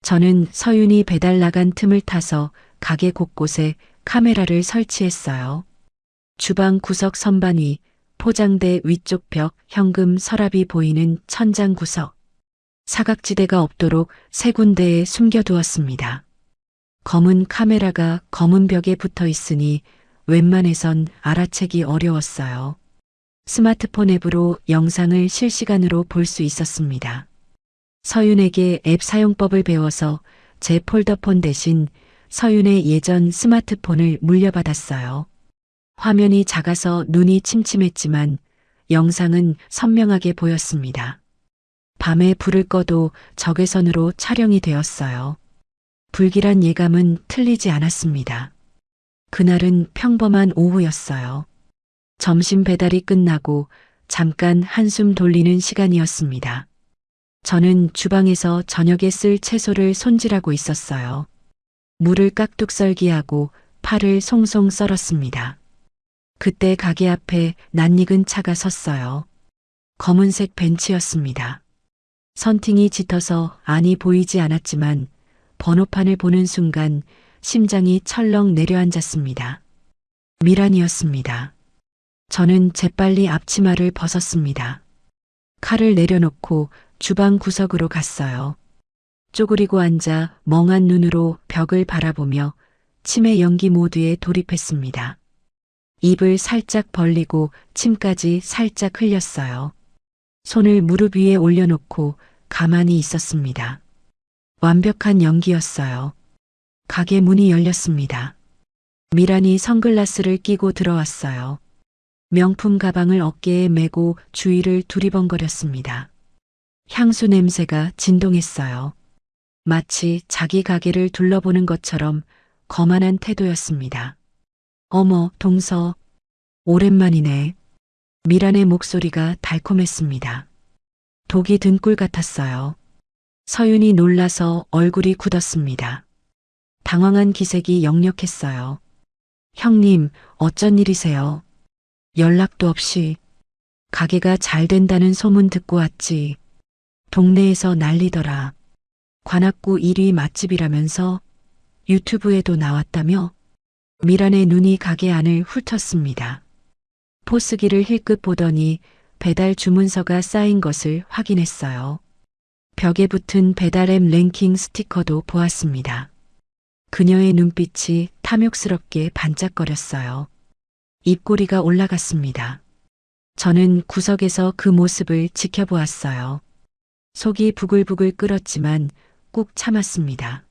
저는 서윤이 배달 나간 틈을 타서 가게 곳곳에 카메라를 설치했어요. 주방 구석 선반 위, 포장대 위쪽 벽, 현금 서랍이 보이는 천장 구석. 사각지대가 없도록 3군데에 숨겨두었습니다. 검은 카메라가 검은 벽에 붙어 있으니 웬만해선 알아채기 어려웠어요. 스마트폰 앱으로 영상을 실시간으로 볼 수 있었습니다. 서윤에게 앱 사용법을 배워서 제 폴더폰 대신 서윤의 예전 스마트폰을 물려받았어요. 화면이 작아서 눈이 침침했지만 영상은 선명하게 보였습니다. 밤에 불을 꺼도 적외선으로 촬영이 되었어요. 불길한 예감은 틀리지 않았습니다. 그날은 평범한 오후였어요. 점심 배달이 끝나고 잠깐 한숨 돌리는 시간이었습니다. 저는 주방에서 저녁에 쓸 채소를 손질하고 있었어요. 물을 깍둑 썰기하고 파를 송송 썰었습니다. 그때 가게 앞에 낯익은 차가 섰어요. 검은색 벤츠였습니다. 선팅이 짙어서 안이 보이지 않았지만 번호판을 보는 순간 심장이 철렁 내려앉았습니다. 미란이었습니다. 저는 재빨리 앞치마를 벗었습니다. 칼을 내려놓고 주방 구석으로 갔어요. 쪼그리고 앉아 멍한 눈으로 벽을 바라보며 치매 연기 모드에 돌입했습니다. 입을 살짝 벌리고 침까지 살짝 흘렸어요. 손을 무릎 위에 올려놓고 가만히 있었습니다. 완벽한 연기였어요. 가게 문이 열렸습니다. 미란이 선글라스를 끼고 들어왔어요. 명품 가방을 어깨에 메고 주위를 두리번거렸습니다. 향수 냄새가 진동했어요. 마치 자기 가게를 둘러보는 것처럼 거만한 태도였습니다. 어머, 동서. 오랜만이네. 미란의 목소리가 달콤했습니다. 독이 든 꿀 같았어요. 서윤이 놀라서 얼굴이 굳었습니다. 당황한 기색이 역력했어요. 형님, 어쩐 일이세요? 연락도 없이. 가게가 잘 된다는 소문 듣고 왔지. 동네에서 난리더라. 관악구 1위 맛집이라면서 유튜브에도 나왔다며? 미란의 눈이 가게 안을 훑었습니다. 포스기를 힐끗 보더니 배달 주문서가 쌓인 것을 확인했어요. 벽에 붙은 배달앱 랭킹 스티커도 보았습니다. 그녀의 눈빛이 탐욕스럽게 반짝거렸어요. 입꼬리가 올라갔습니다. 저는 구석에서 그 모습을 지켜보았어요. 속이 부글부글 끓었지만 꾹 참았습니다.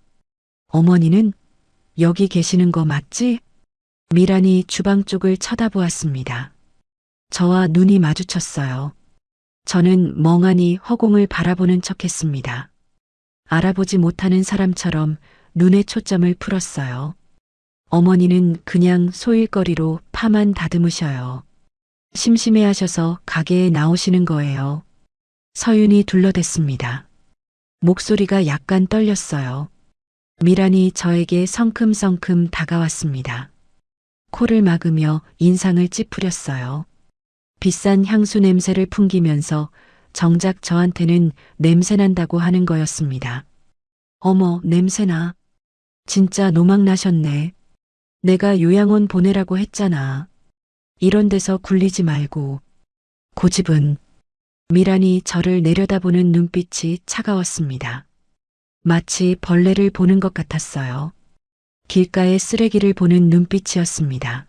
어머니는 여기 계시는 거 맞지? 미란이 주방 쪽을 쳐다보았습니다. 저와 눈이 마주쳤어요. 저는 멍하니 허공을 바라보는 척했습니다. 알아보지 못하는 사람처럼 눈에 초점을 풀었어요. 어머니는 그냥 소일거리로 파만 다듬으셔요. 심심해하셔서 가게에 나오시는 거예요. 서윤이 둘러댔습니다. 목소리가 약간 떨렸어요. 미란이 저에게 성큼성큼 다가왔습니다. 코를 막으며 인상을 찌푸렸어요. 비싼 향수 냄새를 풍기면서 정작 저한테는 냄새난다고 하는 거였습니다. 어머, 냄새나. 진짜 노망나셨네. 내가 요양원 보내라고 했잖아. 이런 데서 굴리지 말고. 고집은. 미란이 저를 내려다보는 눈빛이 차가웠습니다. 마치 벌레를 보는 것 같았어요. 길가의 쓰레기를 보는 눈빛이었습니다.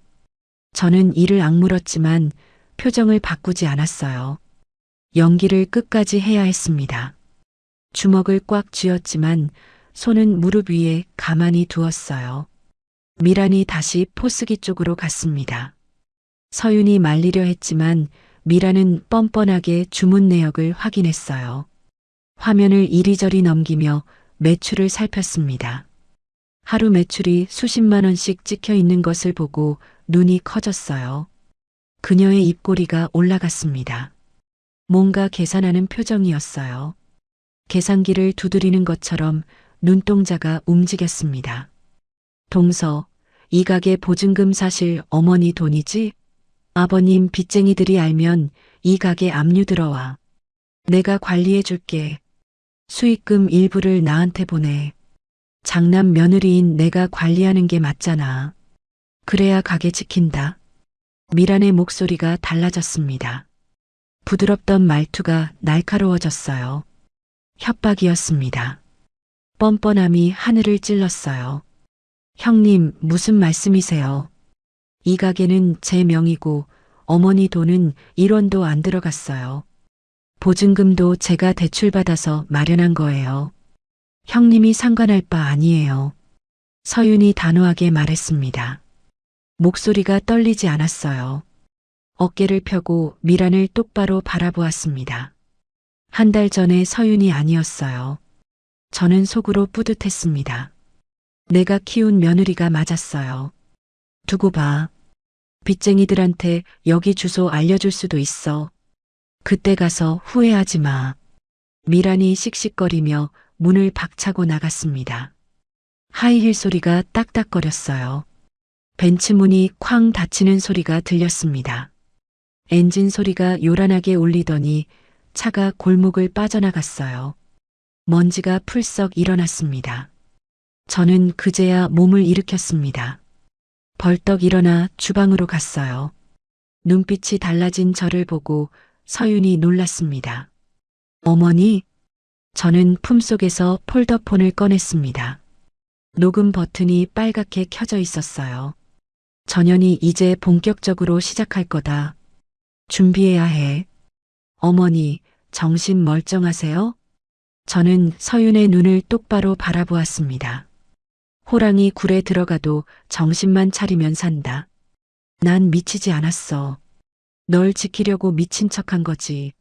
저는 이를 악물었지만 표정을 바꾸지 않았어요. 연기를 끝까지 해야 했습니다. 주먹을 꽉 쥐었지만 손은 무릎 위에 가만히 두었어요. 미란이 다시 포스기 쪽으로 갔습니다. 서윤이 말리려 했지만 미란은 뻔뻔하게 주문 내역을 확인했어요. 화면을 이리저리 넘기며 매출을 살폈습니다. 하루 매출이 수십만 원씩 찍혀 있는 것을 보고 눈이 커졌어요. 그녀의 입꼬리가 올라갔습니다. 뭔가 계산하는 표정이었어요. 계산기를 두드리는 것처럼 눈동자가 움직였습니다. 동서, 이 가게 보증금 사실 어머니 돈이지? 아버님 빚쟁이들이 알면 이 가게 압류 들어와. 내가 관리해 줄게. 수익금 일부를 나한테 보내. 장남 며느리인 내가 관리하는 게 맞잖아. 그래야 가게 지킨다. 미란의 목소리가 달라졌습니다. 부드럽던 말투가 날카로워졌어요. 협박이었습니다. 뻔뻔함이 하늘을 찔렀어요. 형님, 무슨 말씀이세요? 이 가게는 제 명의고 어머니 돈은 1원도 안 들어갔어요. 보증금도 제가 대출받아서 마련한 거예요. 형님이 상관할 바 아니에요. 서윤이 단호하게 말했습니다. 목소리가 떨리지 않았어요. 어깨를 펴고 미란을 똑바로 바라보았습니다. 한 달 전에 서윤이 아니었어요. 저는 속으로 뿌듯했습니다. 내가 키운 며느리가 맞았어요. 두고 봐. 빚쟁이들한테 여기 주소 알려줄 수도 있어. 그때 가서 후회하지 마. 미란이 씩씩거리며 문을 박차고 나갔습니다. 하이힐 소리가 딱딱거렸어요. 벤츠 문이 쾅 닫히는 소리가 들렸습니다. 엔진 소리가 요란하게 울리더니 차가 골목을 빠져나갔어요. 먼지가 풀썩 일어났습니다. 저는 그제야 몸을 일으켰습니다. 벌떡 일어나 주방으로 갔어요. 눈빛이 달라진 저를 보고 서윤이 놀랐습니다. 어머니? 저는 품속에서 폴더폰을 꺼냈습니다. 녹음 버튼이 빨갛게 켜져 있었어요. 전현이 이제 본격적으로 시작할 거다. 준비해야 해. 어머니, 정신 멀쩡하세요? 저는 서윤의 눈을 똑바로 바라보았습니다. 호랑이 굴에 들어가도 정신만 차리면 산다. 난 미치지 않았어. 널 지키려고 미친 척한 거지.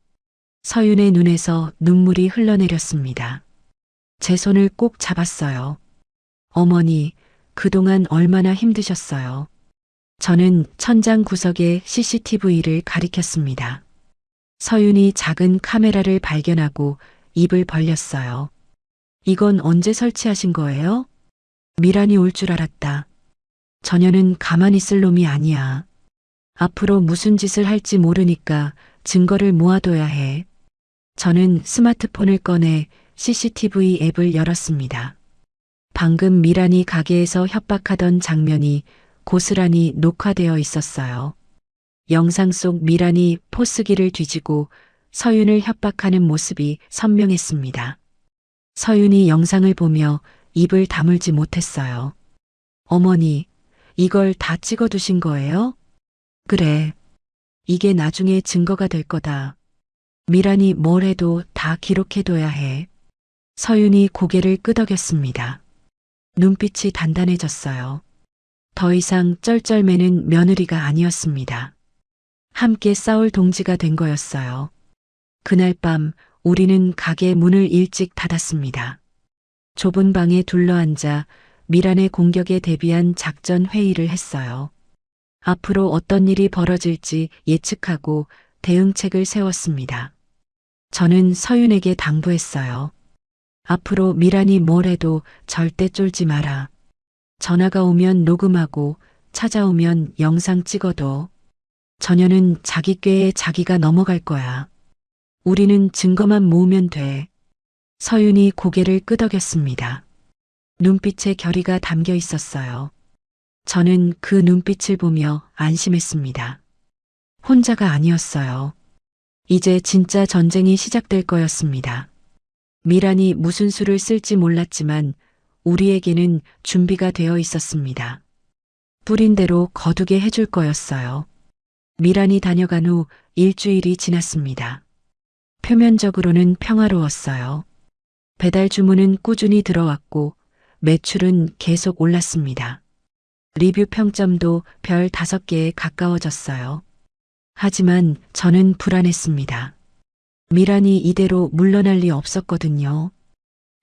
서윤의 눈에서 눈물이 흘러내렸습니다. 제 손을 꼭 잡았어요. 어머니, 그동안 얼마나 힘드셨어요. 저는 천장 구석에 CCTV를 가리켰습니다. 서윤이 작은 카메라를 발견하고 입을 벌렸어요. 이건 언제 설치하신 거예요? 미란이 올 줄 알았다. 전혀는 가만히 있을 놈이 아니야. 앞으로 무슨 짓을 할지 모르니까 증거를 모아둬야 해. 저는 스마트폰을 꺼내 CCTV 앱을 열었습니다. 방금 미란이 가게에서 협박하던 장면이 고스란히 녹화되어 있었어요. 영상 속 미란이 포스기를 뒤지고 서윤을 협박하는 모습이 선명했습니다. 서윤이 영상을 보며 입을 다물지 못했어요. 어머니, 이걸 다 찍어두신 거예요? 그래. 이게 나중에 증거가 될 거다. 미란이 뭘 해도 다 기록해둬야 해. 서윤이 고개를 끄덕였습니다. 눈빛이 단단해졌어요. 더 이상 쩔쩔매는 며느리가 아니었습니다. 함께 싸울 동지가 된 거였어요. 그날 밤 우리는 가게 문을 일찍 닫았습니다. 좁은 방에 둘러앉아 미란의 공격에 대비한 작전 회의를 했어요. 앞으로 어떤 일이 벌어질지 예측하고 대응책을 세웠습니다. 저는 서윤에게 당부했어요. 앞으로 미란이 뭘 해도 절대 쫄지 마라. 전화가 오면 녹음하고 찾아오면 영상 찍어둬. 전혀는 자기 꾀에 자기가 넘어갈 거야. 우리는 증거만 모으면 돼. 서윤이 고개를 끄덕였습니다. 눈빛에 결의가 담겨 있었어요. 저는 그 눈빛을 보며 안심했습니다. 혼자가 아니었어요. 이제 진짜 전쟁이 시작될 거였습니다. 미란이 무슨 수를 쓸지 몰랐지만 우리에게는 준비가 되어 있었습니다. 뿌린 대로 거두게 해줄 거였어요. 미란이 다녀간 후 일주일이 지났습니다. 표면적으로는 평화로웠어요. 배달 주문은 꾸준히 들어왔고 매출은 계속 올랐습니다. 리뷰 평점도 별 5개에 가까워졌어요. 하지만 저는 불안했습니다. 미란이 이대로 물러날 리 없었거든요.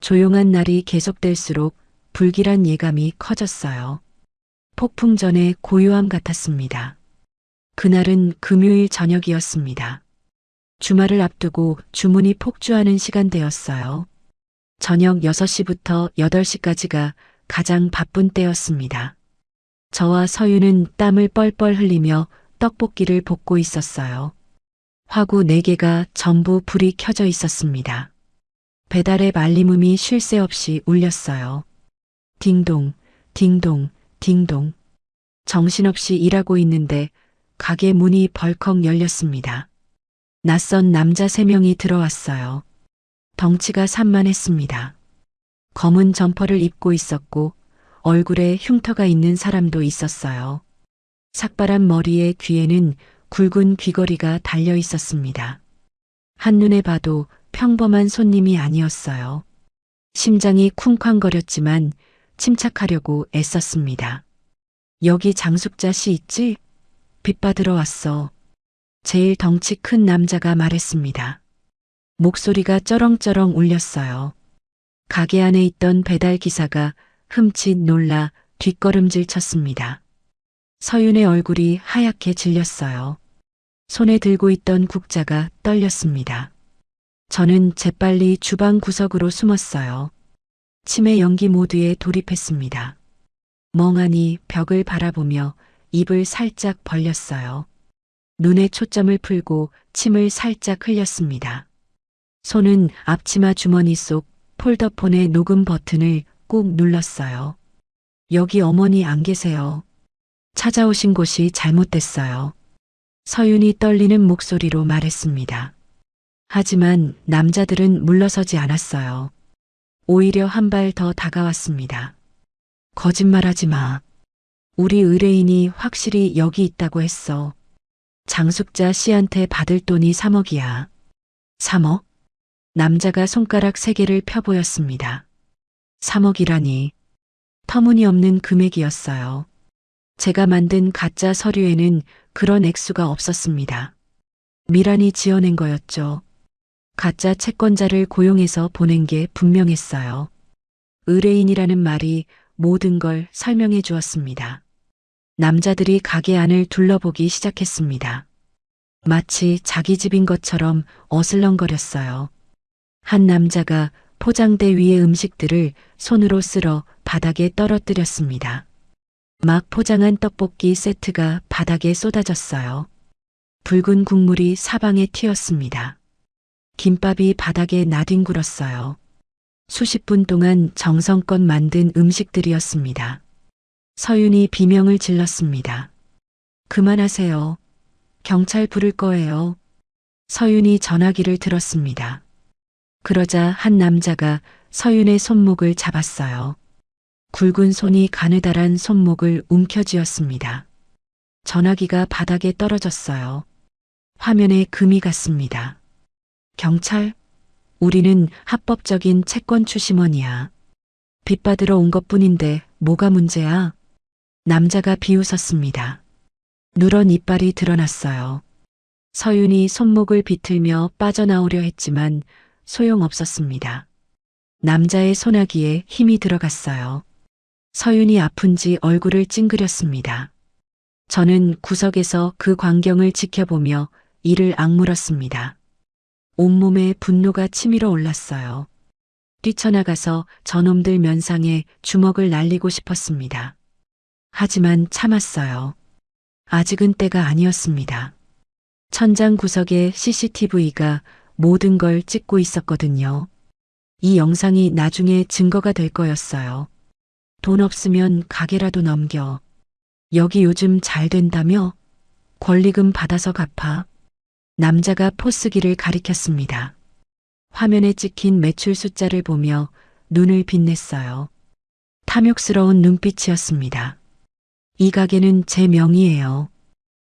조용한 날이 계속될수록 불길한 예감이 커졌어요. 폭풍 전의 고요함 같았습니다. 그날은 금요일 저녁이었습니다. 주말을 앞두고 주문이 폭주하는 시간대였어요. 저녁 6시부터 8시까지가 가장 바쁜 때였습니다. 저와 서윤은 땀을 뻘뻘 흘리며 떡볶이를 볶고 있었어요. 화구 4개가 전부 불이 켜져 있었습니다. 배달의 알림음이 쉴 새 없이 울렸어요. 딩동, 딩동, 딩동. 정신없이 일하고 있는데 가게 문이 벌컥 열렸습니다. 낯선 남자 3명이 들어왔어요. 덩치가 산만했습니다. 검은 점퍼를 입고 있었고 얼굴에 흉터가 있는 사람도 있었어요. 삭발한 머리에 귀에는 굵은 귀걸이가 달려 있었습니다. 한눈에 봐도 평범한 손님이 아니었어요. 심장이 쿵쾅거렸지만 침착하려고 애썼습니다. 여기 장숙자 씨 있지? 빚 받으러 왔어. 제일 덩치 큰 남자가 말했습니다. 목소리가 쩌렁쩌렁 울렸어요. 가게 안에 있던 배달 기사가 흠칫 놀라 뒷걸음질 쳤습니다. 서윤의 얼굴이 하얗게 질렸어요. 손에 들고 있던 국자가 떨렸습니다. 저는 재빨리 주방 구석으로 숨었어요. 치매 연기 모드에 돌입했습니다. 멍하니 벽을 바라보며 입을 살짝 벌렸어요. 눈에 초점을 풀고 침을 살짝 흘렸습니다. 손은 앞치마 주머니 속 폴더폰의 녹음 버튼을 꾹 눌렀어요. 여기 어머니 안 계세요. 찾아오신 곳이 잘못됐어요. 서윤이 떨리는 목소리로 말했습니다. 하지만 남자들은 물러서지 않았어요. 오히려 한 발 더 다가왔습니다. 거짓말하지 마. 우리 의뢰인이 확실히 여기 있다고 했어. 장숙자 씨한테 받을 돈이 3억이야. 3억? 남자가 손가락 3개를 펴보였습니다. 3억이라니. 터무니없는 금액이었어요. 제가 만든 가짜 서류에는 그런 액수가 없었습니다. 미란이 지어낸 거였죠. 가짜 채권자를 고용해서 보낸 게 분명했어요. 의뢰인이라는 말이 모든 걸 설명해 주었습니다. 남자들이 가게 안을 둘러보기 시작했습니다. 마치 자기 집인 것처럼 어슬렁거렸어요. 한 남자가 포장대 위의 음식들을 손으로 쓸어 바닥에 떨어뜨렸습니다. 막 포장한 떡볶이 세트가 바닥에 쏟아졌어요. 붉은 국물이 사방에 튀었습니다. 김밥이 바닥에 나뒹굴었어요. 수십 분 동안 정성껏 만든 음식들이었습니다. 서윤이 비명을 질렀습니다. 그만하세요. 경찰 부를 거예요. 서윤이 전화기를 들었습니다. 그러자 한 남자가 서윤의 손목을 잡았어요. 굵은 손이 가느다란 손목을 움켜쥐었습니다. 전화기가 바닥에 떨어졌어요. 화면에 금이 갔습니다. 경찰? 우리는 합법적인 채권 추심원이야. 빚 받으러 온 것뿐인데 뭐가 문제야? 남자가 비웃었습니다. 누런 이빨이 드러났어요. 서윤이 손목을 비틀며 빠져나오려 했지만 소용없었습니다. 남자의 소나기에 힘이 들어갔어요. 서윤이 아픈지 얼굴을 찡그렸습니다. 저는 구석에서 그 광경을 지켜보며 이를 악물었습니다. 온몸에 분노가 치밀어 올랐어요. 뛰쳐나가서 저놈들 면상에 주먹을 날리고 싶었습니다. 하지만 참았어요. 아직은 때가 아니었습니다. 천장 구석에 CCTV가 모든 걸 찍고 있었거든요. 이 영상이 나중에 증거가 될 거였어요. 돈 없으면 가게라도 넘겨. 여기 요즘 잘 된다며? 권리금 받아서 갚아. 남자가 포스기를 가리켰습니다. 화면에 찍힌 매출 숫자를 보며 눈을 빛냈어요. 탐욕스러운 눈빛이었습니다. 이 가게는 제 명의예요.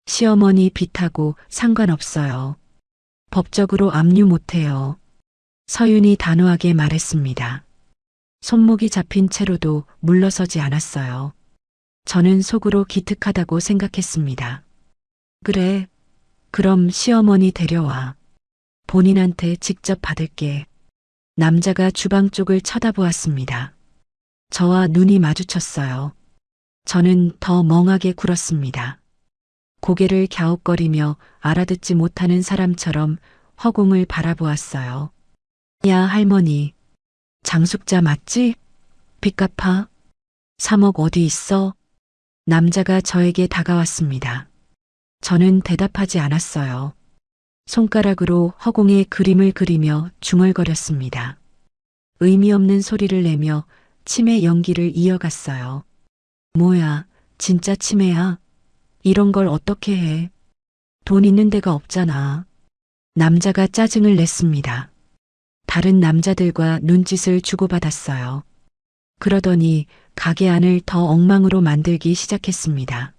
시어머니 빚하고 상관없어요. 법적으로 압류 못해요. 서윤이 단호하게 말했습니다. 손목이 잡힌 채로도 물러서지 않았어요. 저는 속으로 기특하다고 생각했습니다. 그래, 그럼 시어머니 데려와. 본인한테 직접 받을게. 남자가 주방 쪽을 쳐다보았습니다. 저와 눈이 마주쳤어요. 저는 더 멍하게 굴었습니다. 고개를 갸웃거리며 알아듣지 못하는 사람처럼 허공을 바라보았어요. 야, 할머니. 장숙자 맞지? 빚 갚아? 3억 어디 있어? 남자가 저에게 다가왔습니다. 저는 대답하지 않았어요. 손가락으로 허공에 그림을 그리며 중얼거렸습니다. 의미 없는 소리를 내며 치매 연기를 이어갔어요. 뭐야, 진짜 치매야? 이런 걸 어떻게 해? 돈 있는 데가 없잖아. 남자가 짜증을 냈습니다. 다른 남자들과 눈짓을 주고받았어요. 그러더니 가게 안을 더 엉망으로 만들기 시작했습니다.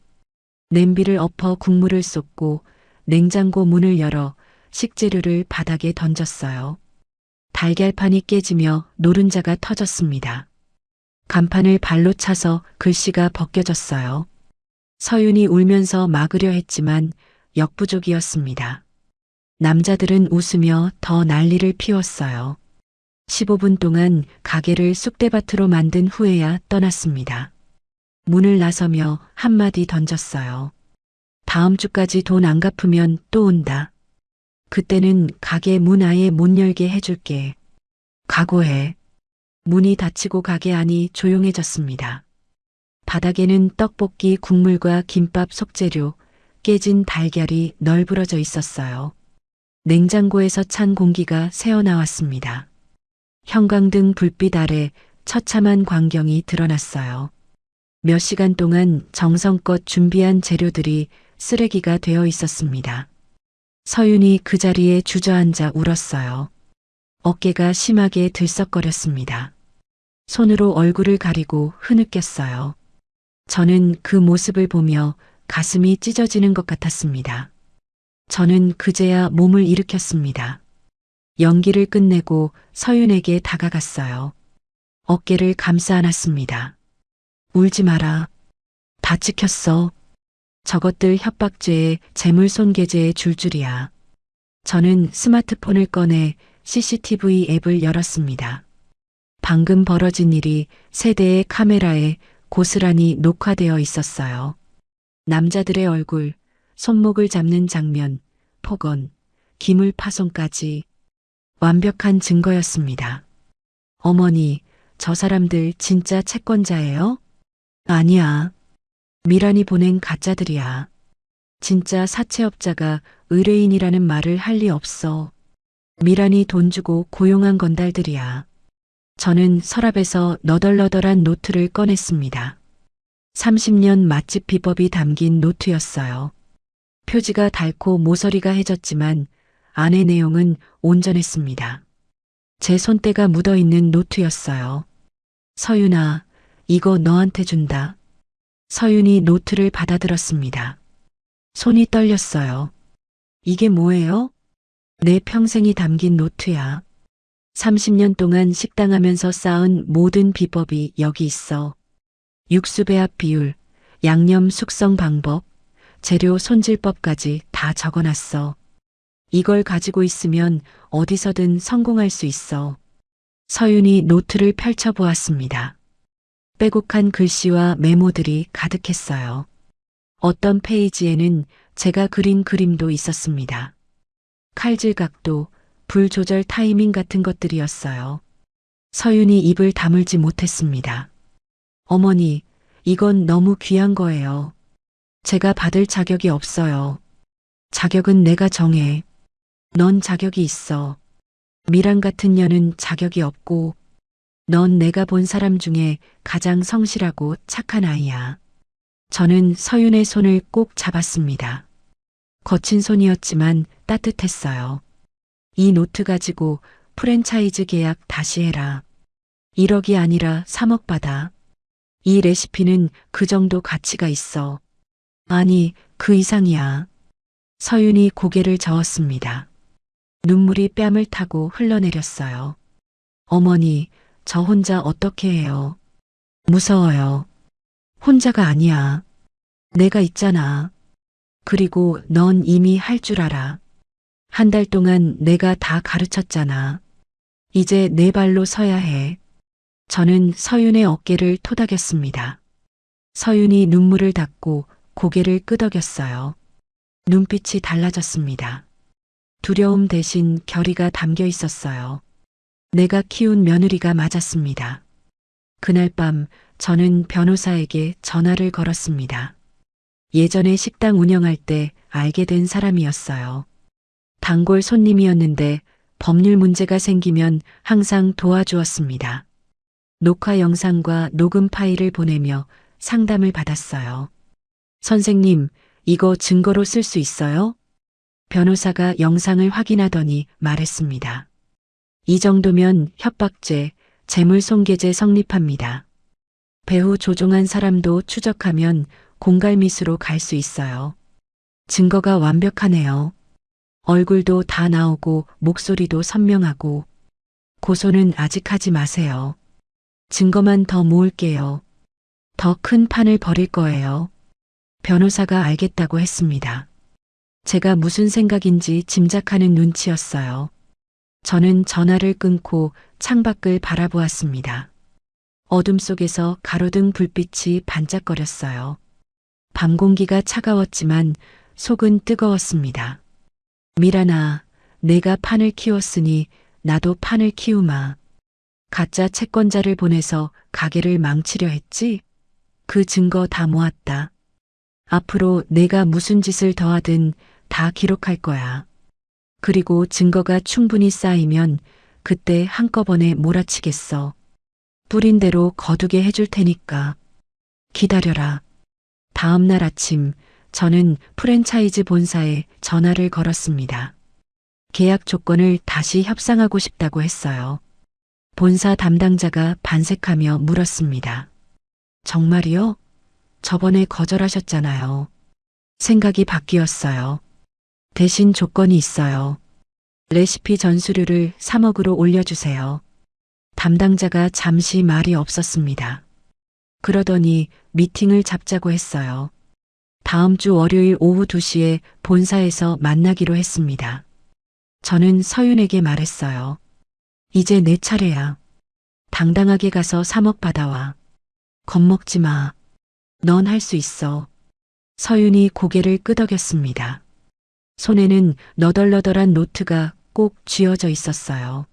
냄비를 엎어 국물을 쏟고 냉장고 문을 열어 식재료를 바닥에 던졌어요. 달걀판이 깨지며 노른자가 터졌습니다. 간판을 발로 차서 글씨가 벗겨졌어요. 서윤이 울면서 막으려 했지만 역부족이었습니다. 남자들은 웃으며 더 난리를 피웠어요. 15분 동안 가게를 쑥대밭으로 만든 후에야 떠났습니다. 문을 나서며 한마디 던졌어요. 다음 주까지 돈 안 갚으면 또 온다. 그때는 가게 문 아예 못 열게 해줄게. 각오해. 문이 닫히고 가게 안이 조용해졌습니다. 바닥에는 떡볶이 국물과 김밥 속재료, 깨진 달걀이 널브러져 있었어요. 냉장고에서 찬 공기가 새어나왔습니다. 형광등 불빛 아래 처참한 광경이 드러났어요. 몇 시간 동안 정성껏 준비한 재료들이 쓰레기가 되어 있었습니다. 서윤이 그 자리에 주저앉아 울었어요. 어깨가 심하게 들썩거렸습니다. 손으로 얼굴을 가리고 흐느꼈어요. 저는 그 모습을 보며 가슴이 찢어지는 것 같았습니다. 저는 그제야 몸을 일으켰습니다. 연기를 끝내고 서윤에게 다가갔어요. 어깨를 감싸 안았습니다. 울지 마라. 다 찍혔어. 저것들 협박죄에 재물손괴죄에 줄줄이야. 저는 스마트폰을 꺼내 CCTV 앱을 열었습니다. 방금 벌어진 일이 세 대의 카메라에 고스란히 녹화되어 있었어요. 남자들의 얼굴, 손목을 잡는 장면, 폭언, 기물 파손까지 완벽한 증거였습니다. 어머니, 저 사람들 진짜 채권자예요? 아니야. 미란이 보낸 가짜들이야. 진짜 사채업자가 의뢰인이라는 말을 할 리 없어. 미란이 돈 주고 고용한 건달들이야. 저는 서랍에서 너덜너덜한 노트를 꺼냈습니다. 30년 맛집 비법이 담긴 노트였어요. 표지가 닳고 모서리가 해졌지만 안의 내용은 온전했습니다. 제 손때가 묻어있는 노트였어요. 서윤아, 이거 너한테 준다. 서윤이 노트를 받아들었습니다. 손이 떨렸어요. 이게 뭐예요? 내 평생이 담긴 노트야. 30년 동안 식당하면서 쌓은 모든 비법이 여기 있어. 육수 배합 비율, 양념 숙성 방법, 재료 손질법까지 다 적어놨어. 이걸 가지고 있으면 어디서든 성공할 수 있어. 서윤이 노트를 펼쳐보았습니다. 빼곡한 글씨와 메모들이 가득했어요. 어떤 페이지에는 제가 그린 그림도 있었습니다. 칼질 각도, 불 조절 타이밍 같은 것들이었어요. 서윤이 입을 다물지 못했습니다. 어머니, 이건 너무 귀한 거예요. 제가 받을 자격이 없어요. 자격은 내가 정해. 넌 자격이 있어. 미란 같은 년은 자격이 없고, 넌 내가 본 사람 중에 가장 성실하고 착한 아이야. 저는 서윤의 손을 꼭 잡았습니다. 거친 손이었지만 따뜻했어요. 이 노트 가지고 프랜차이즈 계약 다시 해라. 1억이 아니라 3억 받아. 이 레시피는 그 정도 가치가 있어. 아니, 그 이상이야. 서윤이 고개를 저었습니다. 눈물이 뺨을 타고 흘러내렸어요. 어머니, 저 혼자 어떻게 해요? 무서워요. 혼자가 아니야. 내가 있잖아. 그리고 넌 이미 할 줄 알아. 한 달 동안 내가 다 가르쳤잖아. 이제 내 발로 서야 해. 저는 서윤의 어깨를 토닥였습니다. 서윤이 눈물을 닦고 고개를 끄덕였어요. 눈빛이 달라졌습니다. 두려움 대신 결의가 담겨 있었어요. 내가 키운 며느리가 맞았습니다. 그날 밤 저는 변호사에게 전화를 걸었습니다. 예전에 식당 운영할 때 알게 된 사람이었어요. 단골 손님이었는데 법률 문제가 생기면 항상 도와주었습니다. 녹화 영상과 녹음 파일을 보내며 상담을 받았어요. 선생님, 이거 증거로 쓸 수 있어요? 변호사가 영상을 확인하더니 말했습니다. 이 정도면 협박죄, 재물손괴죄 성립합니다. 배후 조종한 사람도 추적하면 공갈미수로 갈 수 있어요. 증거가 완벽하네요. 얼굴도 다 나오고 목소리도 선명하고 고소는 아직 하지 마세요. 증거만 더 모을게요. 더 큰 판을 벌일 거예요. 변호사가 알겠다고 했습니다. 제가 무슨 생각인지 짐작하는 눈치였어요. 저는 전화를 끊고 창밖을 바라보았습니다. 어둠 속에서 가로등 불빛이 반짝거렸어요. 밤 공기가 차가웠지만 속은 뜨거웠습니다. 미란아, 내가 판을 키웠으니 나도 판을 키우마. 가짜 채권자를 보내서 가게를 망치려 했지? 그 증거 다 모았다. 앞으로 내가 무슨 짓을 더하든 다 기록할 거야. 그리고 증거가 충분히 쌓이면 그때 한꺼번에 몰아치겠어. 뿌린 대로 거두게 해줄 테니까. 기다려라. 다음 날 아침 저는 프랜차이즈 본사에 전화를 걸었습니다. 계약 조건을 다시 협상하고 싶다고 했어요. 본사 담당자가 반색하며 물었습니다. 정말이요? 저번에 거절하셨잖아요. 생각이 바뀌었어요. 대신 조건이 있어요. 레시피 전수료를 3억으로 올려주세요. 담당자가 잠시 말이 없었습니다. 그러더니 미팅을 잡자고 했어요. 다음 주 월요일 오후 2시에 본사에서 만나기로 했습니다. 저는 서윤에게 말했어요. 이제 내 차례야. 당당하게 가서 3억 받아와. 겁먹지 마. 넌 할 수 있어. 서윤이 고개를 끄덕였습니다. 손에는 너덜너덜한 노트가 꼭 쥐어져 있었어요.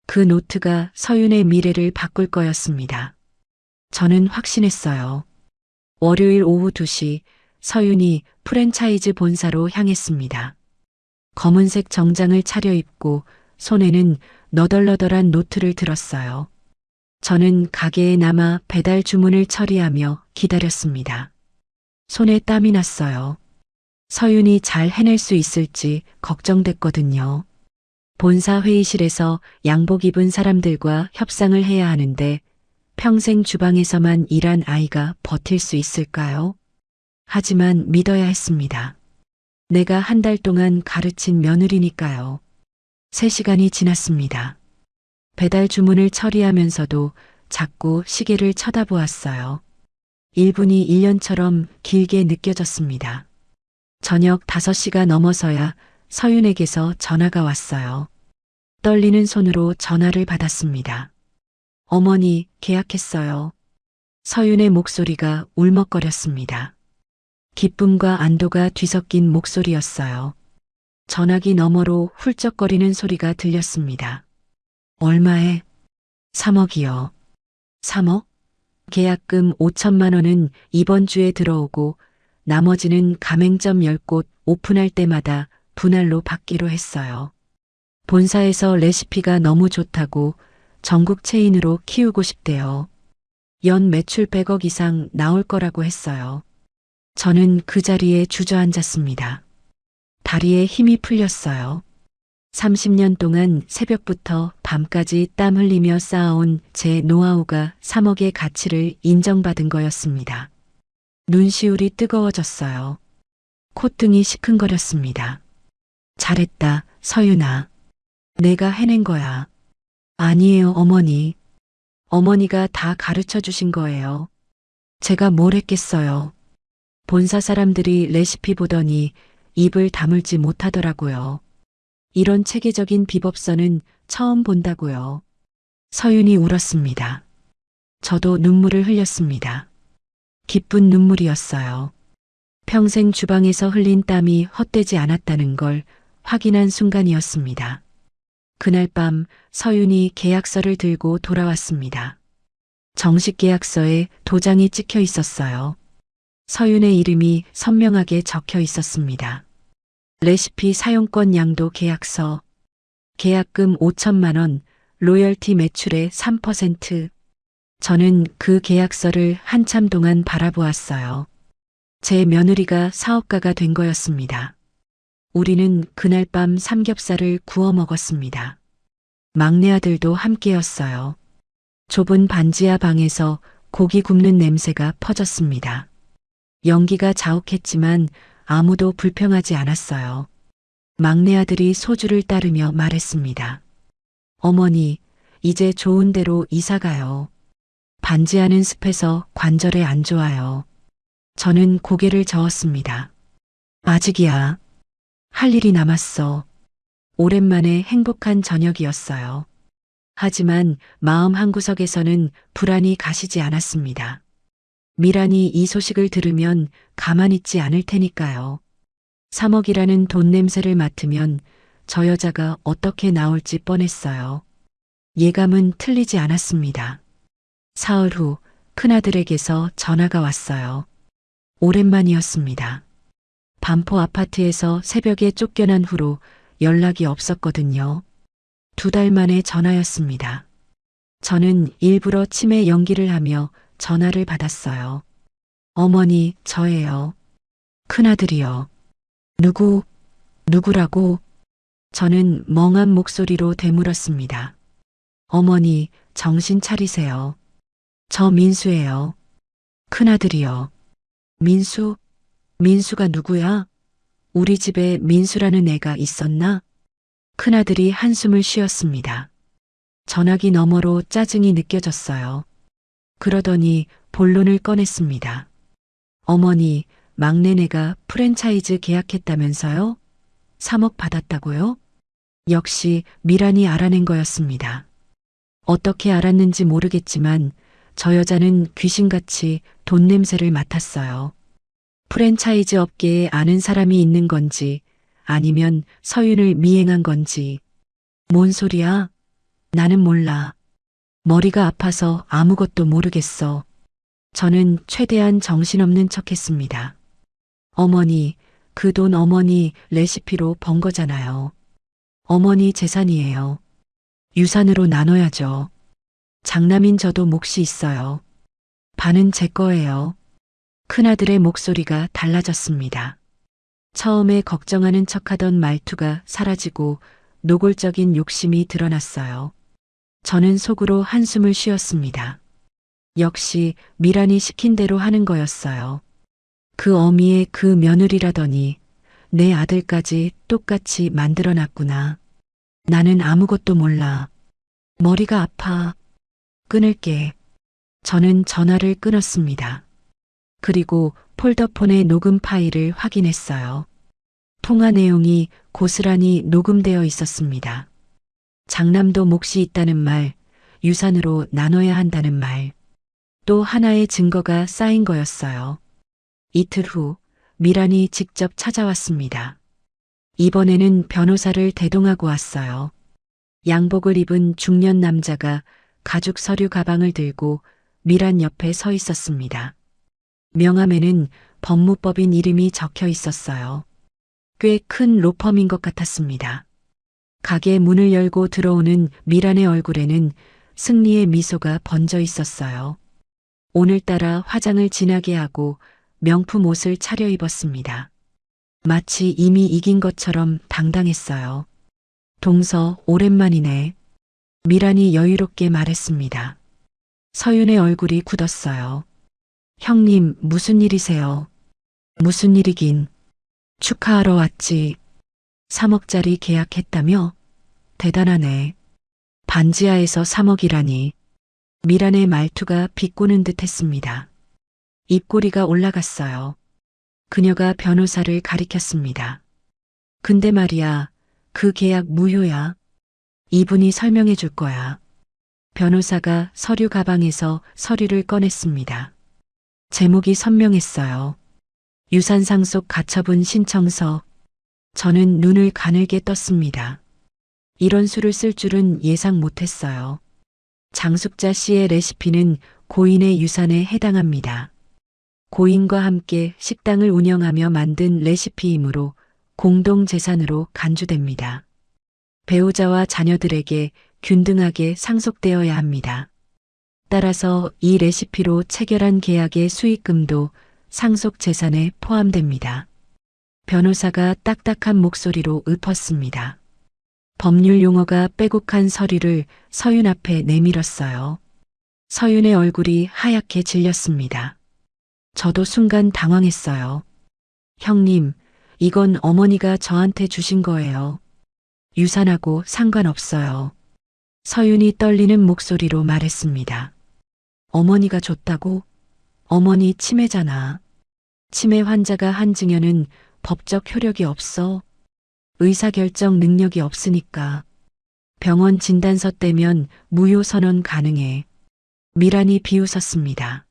그 노트가 서윤의 미래를 바꿀 거였습니다. 저는 확신했어요. 월요일 오후 2시 서윤이 프랜차이즈 본사로 향했습니다. 검은색 정장을 차려입고 손에는 너덜너덜한 노트를 들었어요. 저는 가게에 남아 배달 주문을 처리하며 기다렸습니다. 손에 땀이 났어요. 서윤이 잘 해낼 수 있을지 걱정됐거든요. 본사 회의실에서 양복 입은 사람들과 협상을 해야 하는데 평생 주방에서만 일한 아이가 버틸 수 있을까요? 하지만 믿어야 했습니다. 내가 한 달 동안 가르친 며느리니까요. 3시간이 지났습니다. 배달 주문을 처리하면서도 자꾸 시계를 쳐다보았어요. 1분이 1년처럼 길게 느껴졌습니다. 저녁 5시가 넘어서야 서윤에게서 전화가 왔어요. 떨리는 손으로 전화를 받았습니다. 어머니, 계약했어요. 서윤의 목소리가 울먹거렸습니다. 기쁨과 안도가 뒤섞인 목소리였어요. 전화기 너머로 훌쩍거리는 소리가 들렸습니다. 얼마에? 3억이요. 3억? 계약금 5천만 원은 이번 주에 들어오고 나머지는 가맹점 10곳 오픈할 때마다 분할로 받기로 했어요. 본사에서 레시피가 너무 좋다고 전국 체인으로 키우고 싶대요. 연 매출 100억 이상 나올 거라고 했어요. 저는 그 자리에 주저앉았습니다. 다리에 힘이 풀렸어요. 30년 동안 새벽부터 밤까지 땀 흘리며 쌓아온 제 노하우가 3억의 가치를 인정받은 거였습니다. 눈시울이 뜨거워졌어요. 콧등이 시큰거렸습니다. 잘했다, 서윤아. 내가 해낸 거야. 아니에요, 어머니. 어머니가 다 가르쳐 주신 거예요. 제가 뭘 했겠어요. 본사 사람들이 레시피 보더니 입을 다물지 못하더라고요. 이런 체계적인 비법서는 처음 본다고요. 서윤이 울었습니다. 저도 눈물을 흘렸습니다. 기쁜 눈물이었어요. 평생 주방에서 흘린 땀이 헛되지 않았다는 걸 확인한 순간이었습니다. 그날 밤 서윤이 계약서를 들고 돌아왔습니다. 정식 계약서에 도장이 찍혀 있었어요. 서윤의 이름이 선명하게 적혀 있었습니다. 레시피 사용권 양도 계약서, 계약금 5천만 원, 로열티 매출의 3%. 저는 그 계약서를 한참 동안 바라보았어요. 제 며느리가 사업가가 된 거였습니다. 우리는 그날 밤 삼겹살을 구워 먹었습니다. 막내 아들도 함께였어요. 좁은 반지하 방에서 고기 굽는 냄새가 퍼졌습니다. 연기가 자욱했지만 아무도 불평하지 않았어요. 막내 아들이 소주를 따르며 말했습니다. 어머니, 이제 좋은 데로 이사 가요. 반지하는 습해서 관절에 안 좋아요. 저는 고개를 저었습니다. 아직이야. 할 일이 남았어. 오랜만에 행복한 저녁이었어요. 하지만 마음 한구석에서는 불안이 가시지 않았습니다. 미란이 이 소식을 들으면 가만히 있지 않을 테니까요. 3억이라는 돈 냄새를 맡으면 저 여자가 어떻게 나올지 뻔했어요. 예감은 틀리지 않았습니다. 사흘 후 큰아들에게서 전화가 왔어요. 오랜만이었습니다. 반포 아파트에서 새벽에 쫓겨난 후로 연락이 없었거든요. 2달 만에 전화였습니다. 저는 일부러 치매 연기를 하며 전화를 받았어요. 어머니, 저예요. 큰아들이요. 누구라고? 저는 멍한 목소리로 되물었습니다. 어머니, 정신 차리세요. 저 민수예요. 큰아들이요. 민수가 누구야? 우리 집에 민수라는 애가 있었나? 큰아들이 한숨을 쉬었습니다. 전화기 너머로 짜증이 느껴졌어요. 그러더니 본론을 꺼냈습니다. 어머니, 막내네가 프랜차이즈 계약했다면서요? 3억 받았다고요? 역시 미란이 알아낸 거였습니다. 어떻게 알았는지 모르겠지만 저 여자는 귀신같이 돈 냄새를 맡았어요. 프랜차이즈 업계에 아는 사람이 있는 건지 아니면 서윤을 미행한 건지. 뭔 소리야? 나는 몰라. 머리가 아파서 아무것도 모르겠어. 저는 최대한 정신없는 척했습니다. 어머니, 그 돈 어머니 레시피로 번 거잖아요. 어머니 재산이에요. 유산으로 나눠야죠. 장남인 저도 몫이 있어요. 반은 제 거예요. 큰아들의 목소리가 달라졌습니다. 처음에 걱정하는 척하던 말투가 사라지고 노골적인 욕심이 드러났어요. 저는 속으로 한숨을 쉬었습니다. 역시 미란이 시킨 대로 하는 거였어요. 그 어미의 그 며느리라더니 내 아들까지 똑같이 만들어놨구나. 나는 아무것도 몰라. 머리가 아파. 끊을게. 저는 전화를 끊었습니다. 그리고 폴더폰의 녹음 파일을 확인했어요. 통화 내용이 고스란히 녹음되어 있었습니다. 장남도 몫이 있다는 말, 유산으로 나눠야 한다는 말. 또 하나의 증거가 쌓인 거였어요. 이틀 후 미란이 직접 찾아왔습니다. 이번에는 변호사를 대동하고 왔어요. 양복을 입은 중년 남자가 가죽 서류 가방을 들고 미란 옆에 서 있었습니다. 명함에는 법무법인 이름이 적혀 있었어요. 꽤 큰 로펌인 것 같았습니다. 가게 문을 열고 들어오는 미란의 얼굴에는 승리의 미소가 번져 있었어요. 오늘따라 화장을 진하게 하고 명품 옷을 차려입었습니다. 마치 이미 이긴 것처럼 당당했어요. 동서, 오랜만이네. 미란이 여유롭게 말했습니다. 서윤의 얼굴이 굳었어요. 형님, 무슨 일이세요? 무슨 일이긴. 축하하러 왔지. 3억짜리 계약했다며? 대단하네. 반지하에서 3억이라니. 미란의 말투가 비꼬는 듯 했습니다. 입꼬리가 올라갔어요. 그녀가 변호사를 가리켰습니다. 근데 말이야, 그 계약 무효야. 이분이 설명해 줄 거야. 변호사가 서류 가방에서 서류를 꺼냈습니다. 제목이 선명했어요. 유산 상속 가처분 신청서. 저는 눈을 가늘게 떴습니다. 이런 수를 쓸 줄은 예상 못했어요. 장숙자 씨의 레시피는 고인의 유산에 해당합니다. 고인과 함께 식당을 운영하며 만든 레시피이므로 공동재산으로 간주됩니다. 배우자와 자녀들에게 균등하게 상속되어야 합니다. 따라서 이 레시피로 체결한 계약의 수익금도 상속재산에 포함됩니다. 변호사가 딱딱한 목소리로 읊었습니다. 법률 용어가 빼곡한 서류를 서윤 앞에 내밀었어요. 서윤의 얼굴이 하얗게 질렸습니다. 저도 순간 당황했어요. 형님, 이건 어머니가 저한테 주신 거예요. 유산하고 상관없어요. 서윤이 떨리는 목소리로 말했습니다. 어머니가 줬다고? 어머니 치매잖아. 치매 환자가 한 증여는 법적 효력이 없어. 의사결정 능력이 없으니까. 병원 진단서 떼면 무효 선언 가능해. 미란이 비웃었습니다.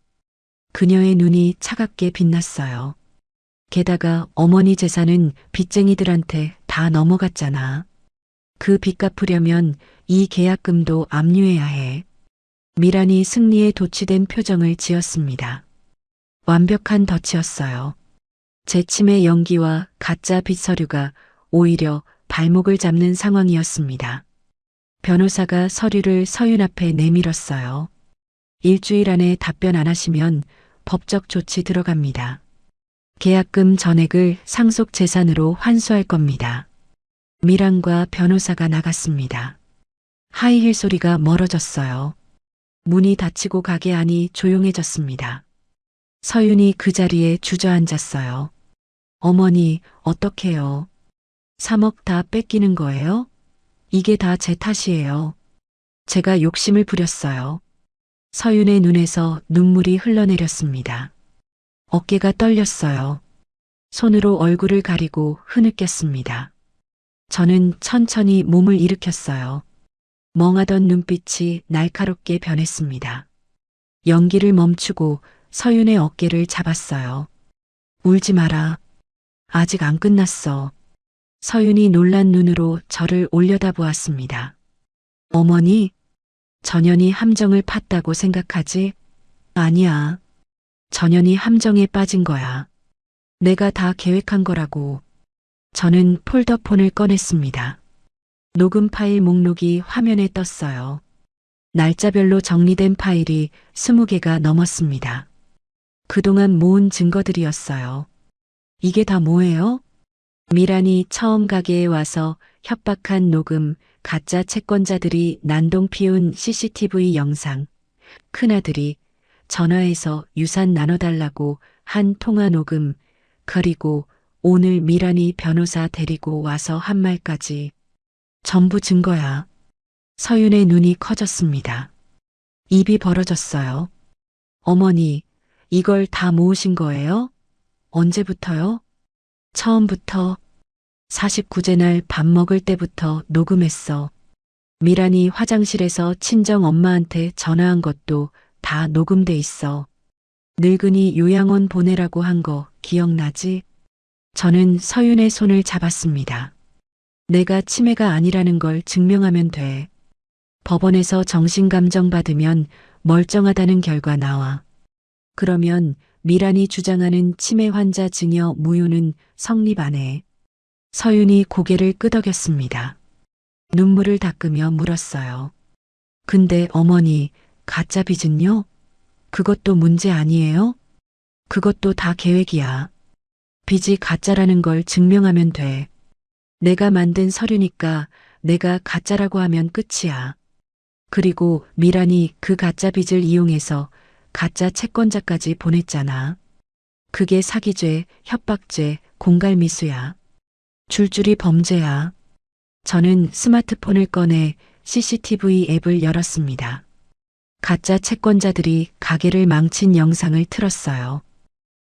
그녀의 눈이 차갑게 빛났어요. 게다가 어머니 재산은 빚쟁이들한테 다 넘어갔잖아. 그 빚 갚으려면 이 계약금도 압류해야 해. 미란이 승리에 도취된 표정을 지었습니다. 완벽한 덫이었어요. 재침의 연기와 가짜 빚 서류가 오히려 발목을 잡는 상황이었습니다. 변호사가 서류를 서윤 앞에 내밀었어요. 일주일 안에 답변 안 하시면 법적 조치 들어갑니다. 계약금 전액을 상속 재산으로 환수할 겁니다. 미란과 변호사가 나갔습니다. 하이힐 소리가 멀어졌어요. 문이 닫히고 가게 안이 조용해졌습니다. 서윤이 그 자리에 주저앉았어요. 어머니, 어떡해요? 3억 다 뺏기는 거예요? 이게 다 제 탓이에요. 제가 욕심을 부렸어요. 서윤의 눈에서 눈물이 흘러내렸습니다. 어깨가 떨렸어요. 손으로 얼굴을 가리고 흐느꼈습니다. 저는 천천히 몸을 일으켰어요. 멍하던 눈빛이 날카롭게 변했습니다. 연기를 멈추고 서윤의 어깨를 잡았어요. 울지 마라. 아직 안 끝났어. 서윤이 놀란 눈으로 저를 올려다보았습니다. 어머니, 전현이 함정을 팠다고 생각하지? 아니야. 전현이 함정에 빠진 거야. 내가 다 계획한 거라고. 저는 폴더폰을 꺼냈습니다. 녹음 파일 목록이 화면에 떴어요. 날짜별로 정리된 파일이 20개가 넘었습니다. 그동안 모은 증거들이었어요. 이게 다 뭐예요? 미란이 처음 가게에 와서 협박한 녹음, 가짜 채권자들이 난동 피운 CCTV 영상, 큰아들이 전화해서 유산 나눠달라고 한 통화 녹음, 그리고 오늘 미란이 변호사 데리고 와서 한 말까지. 전부 증거야. 서윤의 눈이 커졌습니다. 입이 벌어졌어요. 어머니, 이걸 다 모으신 거예요? 언제부터요? 처음부터. 49제 날 밥 먹을 때부터 녹음했어. 미란이 화장실에서 친정 엄마한테 전화한 것도 다 녹음돼 있어. 늙은이 요양원 보내라고 한 거 기억나지? 저는 서윤의 손을 잡았습니다. 내가 치매가 아니라는 걸 증명하면 돼. 법원에서 정신감정 받으면 멀쩡하다는 결과 나와. 그러면 미란이 주장하는 치매 환자 증여 무효는 성립 안 해. 서윤이 고개를 끄덕였습니다. 눈물을 닦으며 물었어요. 근데 어머니, 가짜 빚은요? 그것도 문제 아니에요? 그것도 다 계획이야. 빚이 가짜라는 걸 증명하면 돼. 내가 만든 서류니까 내가 가짜라고 하면 끝이야. 그리고 미란이 그 가짜 빚을 이용해서 가짜 채권자까지 보냈잖아. 그게 사기죄, 협박죄, 공갈미수야. 줄줄이 범죄야. 저는 스마트폰을 꺼내 CCTV 앱을 열었습니다. 가짜 채권자들이 가게를 망친 영상을 틀었어요.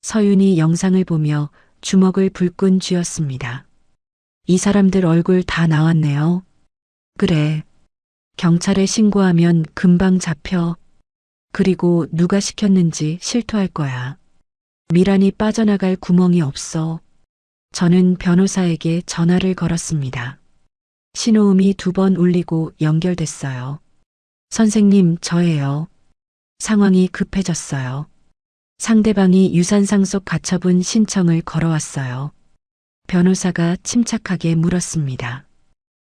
서윤이 영상을 보며 주먹을 불끈 쥐었습니다. 이 사람들 얼굴 다 나왔네요. 그래. 경찰에 신고하면 금방 잡혀. 그리고 누가 시켰는지 실토할 거야. 미란이 빠져나갈 구멍이 없어. 저는 변호사에게 전화를 걸었습니다. 신호음이 2번 울리고 연결됐어요. 선생님, 저예요. 상황이 급해졌어요. 상대방이 유산상속 가처분 신청을 걸어왔어요. 변호사가 침착하게 물었습니다.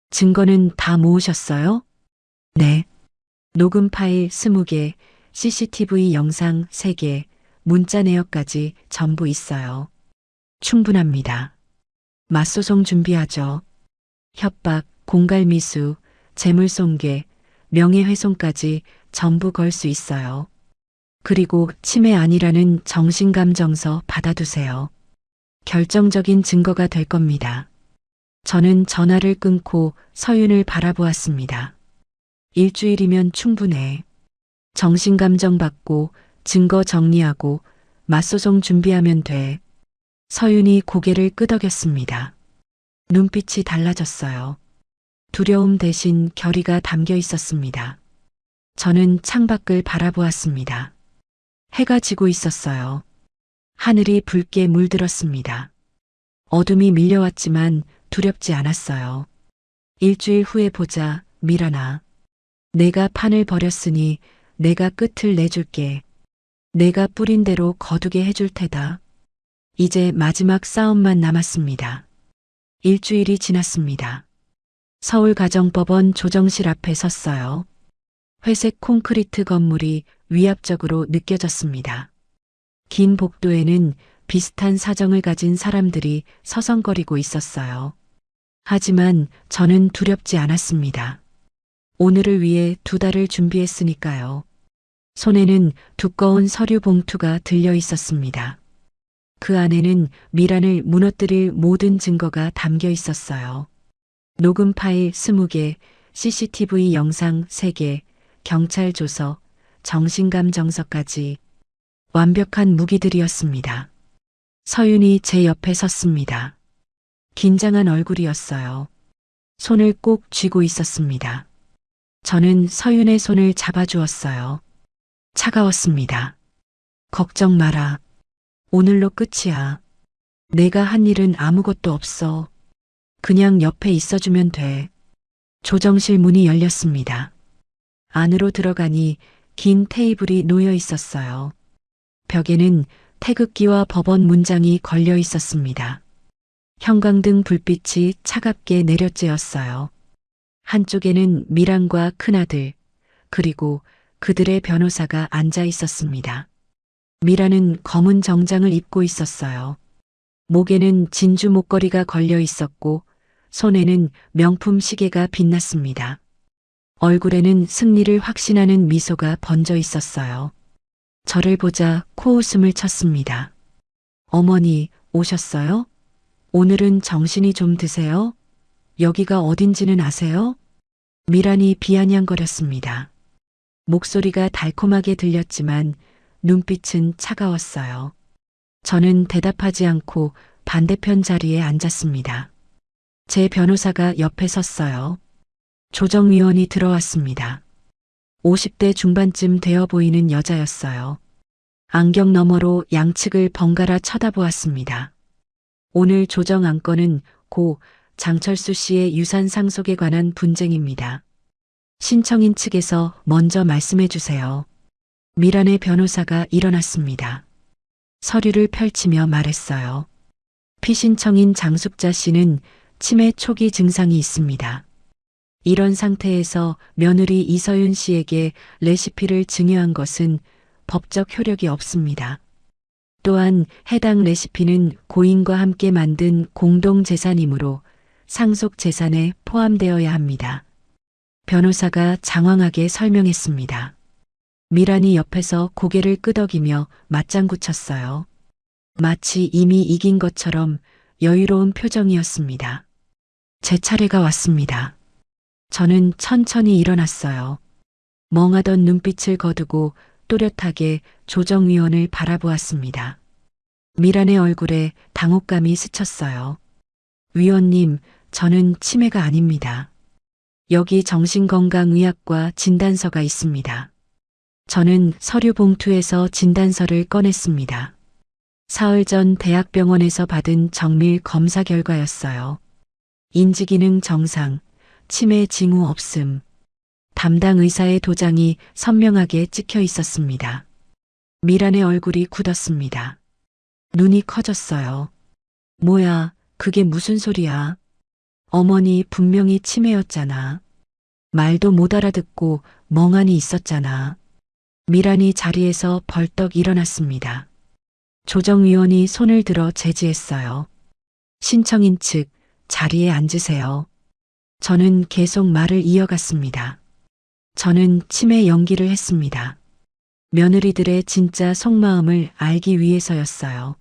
증거는 다 모으셨어요? 네. 녹음 파일 20개, CCTV 영상 3개, 문자 내역까지 전부 있어요. 충분합니다. 맞소송 준비하죠. 협박, 공갈미수, 재물손괴, 명예훼손까지 전부 걸 수 있어요. 그리고 치매 아니라는 정신감정서 받아두세요. 결정적인 증거가 될 겁니다. 저는 전화를 끊고 서윤을 바라보았습니다. 일주일이면 충분해. 정신감정 받고 증거 정리하고 맞소송 준비하면 돼. 서윤이 고개를 끄덕였습니다. 눈빛이 달라졌어요. 두려움 대신 결의가 담겨 있었습니다. 저는 창밖을 바라보았습니다. 해가 지고 있었어요. 하늘이 붉게 물들었습니다. 어둠이 밀려왔지만 두렵지 않았어요. 일주일 후에 보자, 미란아. 내가 판을 벌였으니 내가 끝을 내줄게. 내가 뿌린 대로 거두게 해줄 테다. 이제 마지막 싸움만 남았습니다. 일주일이 지났습니다. 서울가정법원 조정실 앞에 섰어요. 회색 콘크리트 건물이 위압적으로 느껴졌습니다. 긴 복도에는 비슷한 사정을 가진 사람들이 서성거리고 있었어요. 하지만 저는 두렵지 않았습니다. 오늘을 위해 2달을 준비했으니까요. 손에는 두꺼운 서류 봉투가 들려 있었습니다. 그 안에는 미란을 무너뜨릴 모든 증거가 담겨 있었어요. 녹음 파일 20개, CCTV 영상 3개, 경찰 조서, 정신감 정서까지 완벽한 무기들이었습니다. 서윤이 제 옆에 섰습니다. 긴장한 얼굴이었어요. 손을 꼭 쥐고 있었습니다. 저는 서윤의 손을 잡아주었어요. 차가웠습니다. 걱정 마라. 오늘로 끝이야. 내가 한 일은 아무것도 없어. 그냥 옆에 있어주면 돼. 조정실 문이 열렸습니다. 안으로 들어가니 긴 테이블이 놓여 있었어요. 벽에는 태극기와 법원 문장이 걸려 있었습니다. 형광등 불빛이 차갑게 내려쬐었어요. 한쪽에는 미란과 큰아들, 그리고 그들의 변호사가 앉아 있었습니다. 미란은 검은 정장을 입고 있었어요. 목에는 진주 목걸이가 걸려 있었고 손에는 명품 시계가 빛났습니다. 얼굴에는 승리를 확신하는 미소가 번져 있었어요. 저를 보자 코웃음을 쳤습니다. 어머니, 오셨어요? 오늘은 정신이 좀 드세요? 여기가 어딘지는 아세요? 미란이 비아냥거렸습니다. 목소리가 달콤하게 들렸지만 눈빛은 차가웠어요. 저는 대답하지 않고 반대편 자리에 앉았습니다. 제 변호사가 옆에 섰어요. 조정위원이 들어왔습니다. 50대 중반쯤 되어 보이는 여자였어요. 안경 너머로 양측을 번갈아 쳐다보았습니다. 오늘 조정 안건은 고 장철수 씨의 유산 상속에 관한 분쟁입니다. 신청인 측에서 먼저 말씀해 주세요. 미란의 변호사가 일어났습니다. 서류를 펼치며 말했어요. 피신청인 장숙자 씨는 치매 초기 증상이 있습니다. 이런 상태에서 며느리 이서윤 씨에게 레시피를 증여한 것은 법적 효력이 없습니다. 또한 해당 레시피는 고인과 함께 만든 공동재산이므로 상속 재산에 포함되어야 합니다. 변호사가 장황하게 설명했습니다. 미란이 옆에서 고개를 끄덕이며 맞장구 쳤어요. 마치 이미 이긴 것처럼 여유로운 표정이었습니다. 제 차례가 왔습니다. 저는 천천히 일어났어요. 멍하던 눈빛을 거두고 또렷하게 조정위원을 바라보았습니다. 미란의 얼굴에 당혹감이 스쳤어요. 위원님, 저는 치매가 아닙니다. 여기 정신건강의학과 진단서가 있습니다. 저는 서류 봉투에서 진단서를 꺼냈습니다. 사흘 전 대학병원에서 받은 정밀 검사 결과였어요. 인지기능 정상, 치매 징후 없음. 담당 의사의 도장이 선명하게 찍혀 있었습니다. 미란의 얼굴이 굳었습니다. 눈이 커졌어요. 뭐야, 그게 무슨 소리야? 어머니 분명히 치매였잖아. 말도 못 알아듣고 멍하니 있었잖아. 미란이 자리에서 벌떡 일어났습니다. 조정위원이 손을 들어 제지했어요. 신청인 측 자리에 앉으세요. 저는 계속 말을 이어갔습니다. 저는 치매 연기를 했습니다. 며느리들의 진짜 속마음을 알기 위해서였어요.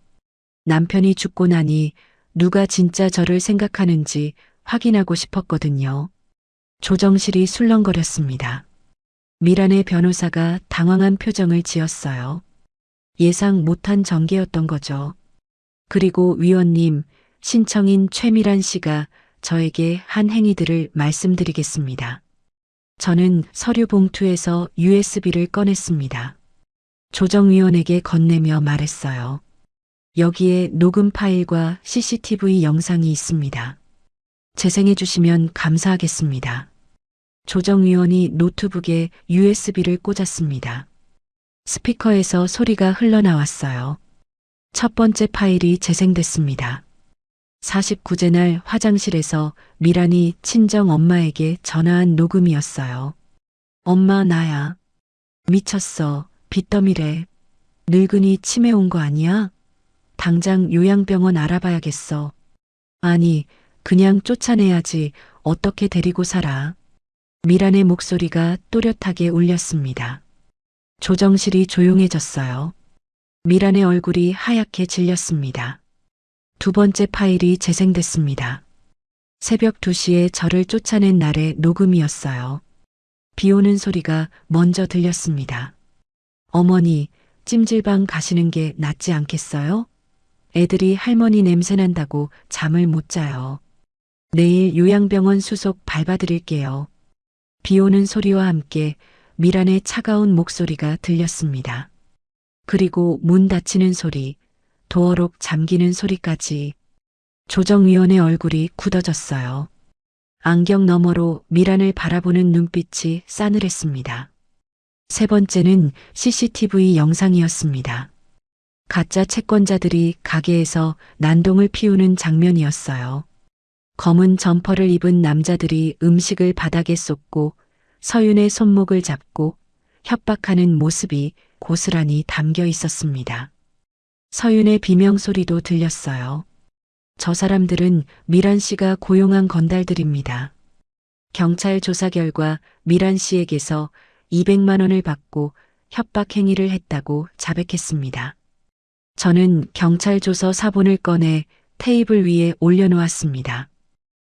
남편이 죽고 나니 누가 진짜 저를 생각하는지 확인하고 싶었거든요. 조정실이 술렁거렸습니다. 미란의 변호사가 당황한 표정을 지었어요. 예상 못한 전개였던 거죠. 그리고 위원님, 신청인 최미란 씨가 저에게 한 행위들을 말씀드리겠습니다. 저는 서류 봉투에서 USB를 꺼냈습니다. 조정위원에게 건네며 말했어요. 여기에 녹음 파일과 CCTV 영상이 있습니다. 재생해 주시면 감사하겠습니다. 조정위원이 노트북에 USB를 꽂았습니다. 스피커에서 소리가 흘러나왔어요. 첫 번째 파일이 재생됐습니다. 49제 날 화장실에서 미란이 친정 엄마에게 전화한 녹음이었어요. 엄마 나야. 미쳤어. 빚더미래. 늙은이 치매 온 거 아니야? 당장 요양병원 알아봐야겠어. 아니, 그냥 쫓아내야지. 어떻게 데리고 살아? 미란의 목소리가 또렷하게 울렸습니다. 조정실이 조용해졌어요. 미란의 얼굴이 하얗게 질렸습니다. 두 번째 파일이 재생됐습니다. 새벽 2시에 저를 쫓아낸 날의 녹음이었어요. 비 오는 소리가 먼저 들렸습니다. 어머니, 찜질방 가시는 게 낫지 않겠어요? 애들이 할머니 냄새 난다고 잠을 못 자요. 내일 요양병원 수속 밟아드릴게요. 비 오는 소리와 함께 미란의 차가운 목소리가 들렸습니다. 그리고 문 닫히는 소리, 도어록 잠기는 소리까지. 조정위원의 얼굴이 굳어졌어요. 안경 너머로 미란을 바라보는 눈빛이 싸늘했습니다. 세 번째는 CCTV 영상이었습니다. 가짜 채권자들이 가게에서 난동을 피우는 장면이었어요. 검은 점퍼를 입은 남자들이 음식을 바닥에 쏟고 서윤의 손목을 잡고 협박하는 모습이 고스란히 담겨 있었습니다. 서윤의 비명소리도 들렸어요. 저 사람들은 미란 씨가 고용한 건달들입니다. 경찰 조사 결과 미란 씨에게서 200만 원을 받고 협박 행위를 했다고 자백했습니다. 저는 경찰 조서 사본을 꺼내 테이블 위에 올려놓았습니다.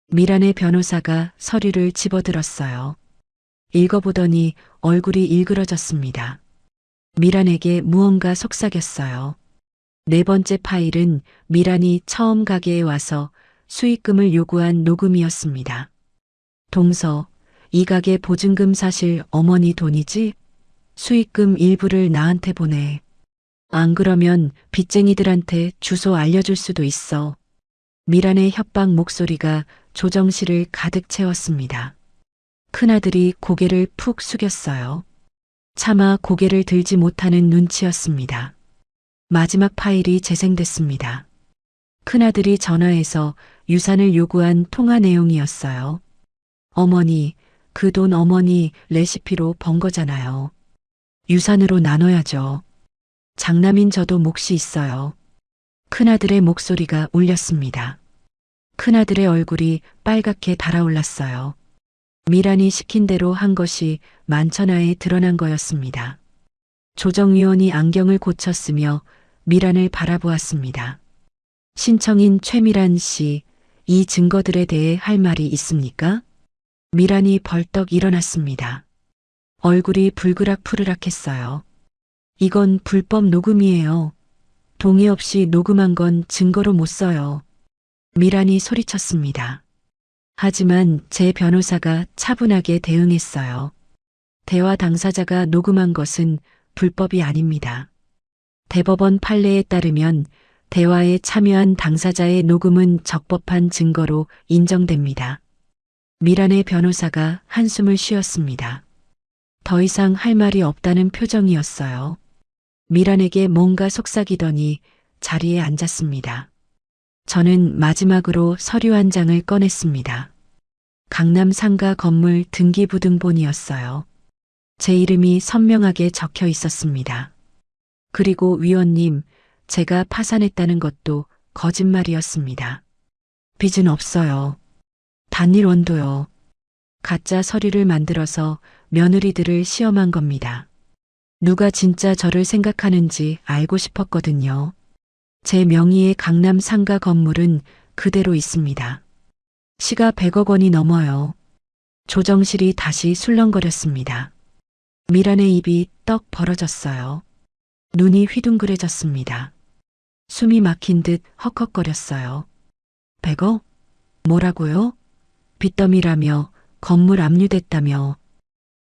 미란의 변호사가 서류를 집어들었어요. 읽어보더니 얼굴이 일그러졌습니다. 미란에게 무언가 속삭였어요. 네 번째 파일은 미란이 처음 가게에 와서 수익금을 요구한 녹음이었습니다. 동서, 이 가게 보증금 사실 어머니 돈이지? 수익금 일부를 나한테 보내. 안 그러면 빚쟁이들한테 주소 알려줄 수도 있어. 미란의 협박 목소리가 조정실을 가득 채웠습니다. 큰아들이 고개를 푹 숙였어요. 차마 고개를 들지 못하는 눈치였습니다. 마지막 파일이 재생됐습니다. 큰아들이 전화해서 유산을 요구한 통화 내용이었어요. 어머니, 그 돈 어머니 레시피로 번 거잖아요. 유산으로 나눠야죠. 장남인 저도 몫이 있어요. 큰아들의 목소리가 울렸습니다. 큰아들의 얼굴이 빨갛게 달아올랐어요. 미란이 시킨 대로 한 것이 만천하에 드러난 거였습니다. 조정위원이 안경을 고쳤으며 미란을 바라보았습니다. 신청인 최미란 씨, 이 증거들에 대해 할 말이 있습니까? 미란이 벌떡 일어났습니다. 얼굴이 불그락푸르락했어요. 이건 불법 녹음이에요. 동의 없이 녹음한 건 증거로 못 써요. 미란이 소리쳤습니다. 하지만 제 변호사가 차분하게 대응했어요. 대화 당사자가 녹음한 것은 불법이 아닙니다. 대법원 판례에 따르면 대화에 참여한 당사자의 녹음은 적법한 증거로 인정됩니다. 미란의 변호사가 한숨을 쉬었습니다. 더 이상 할 말이 없다는 표정이었어요. 미란에게 뭔가 속삭이더니 자리에 앉았습니다. 저는 마지막으로 서류 한 장을 꺼냈습니다. 강남 상가 건물 등기부등본이었어요. 제 이름이 선명하게 적혀 있었습니다. 그리고 위원님, 제가 파산했다는 것도 거짓말이었습니다. 빚은 없어요. 단 1원도요. 가짜 서류를 만들어서 며느리들을 시험한 겁니다. 누가 진짜 저를 생각하는지 알고 싶었거든요. 제 명의의 강남 상가 건물은 그대로 있습니다. 시가 100억 원이 넘어요. 조정실이 다시 술렁거렸습니다. 미란의 입이 떡 벌어졌어요. 눈이 휘둥그레졌습니다. 숨이 막힌 듯 헉헉거렸어요. 100억? 뭐라고요? 빚더미라며, 건물 압류됐다며.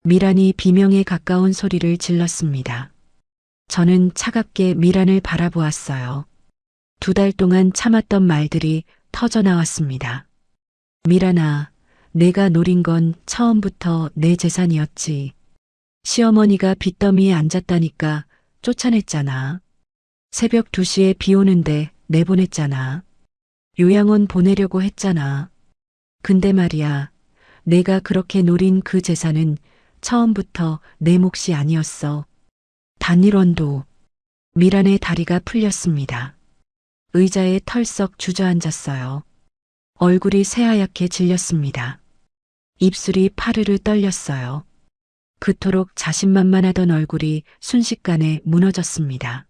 미란이 비명에 가까운 소리를 질렀습니다. 저는 차갑게 미란을 바라보았어요. 2달 동안 참았던 말들이 터져나왔습니다. 미란아, 내가 노린 건 처음부터 내 재산이었지. 시어머니가 빚더미에 앉았다니까 쫓아냈잖아. 새벽 2시에 비 오는데 내보냈잖아. 요양원 보내려고 했잖아. 근데 말이야, 내가 그렇게 노린 그 재산은 처음부터 내 몫이 아니었어. 단일원도. 미란의 다리가 풀렸습니다. 의자에 털썩 주저앉았어요. 얼굴이 새하얗게 질렸습니다. 입술이 파르르 떨렸어요. 그토록 자신만만하던 얼굴이 순식간에 무너졌습니다.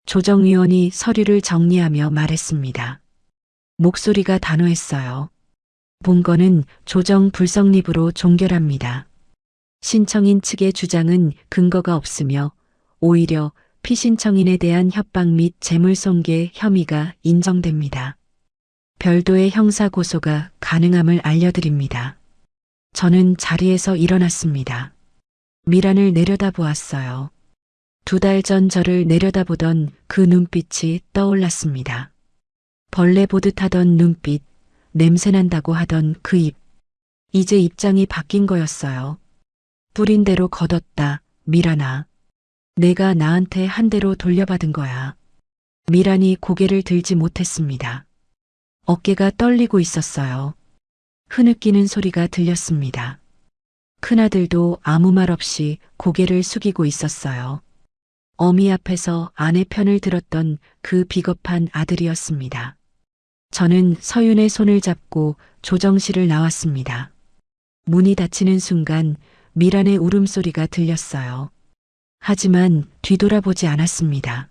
조정위원이 서류를 정리하며 말했습니다. 목소리가 단호했어요. 본건은 조정 불성립으로 종결합니다. 신청인 측의 주장은 근거가 없으며 오히려 피신청인에 대한 협박 및 재물손괴 혐의가 인정됩니다. 별도의 형사고소가 가능함을 알려드립니다. 저는 자리에서 일어났습니다. 미란을 내려다보았어요. 2달 전 저를 내려다보던 그 눈빛이 떠올랐습니다. 벌레 보듯 하던 눈빛, 냄새난다고 하던 그 입. 이제 입장이 바뀐 거였어요. 뿌린 대로 걷었다, 미란아. 내가 나한테 한 대로 돌려받은 거야. 미란이 고개를 들지 못했습니다. 어깨가 떨리고 있었어요. 흐느끼는 소리가 들렸습니다. 큰아들도 아무 말 없이 고개를 숙이고 있었어요. 어미 앞에서 아내 편을 들었던 그 비겁한 아들이었습니다. 저는 서윤의 손을 잡고 조정실을 나왔습니다. 문이 닫히는 순간 미란의 울음소리가 들렸어요. 하지만 뒤돌아보지 않았습니다.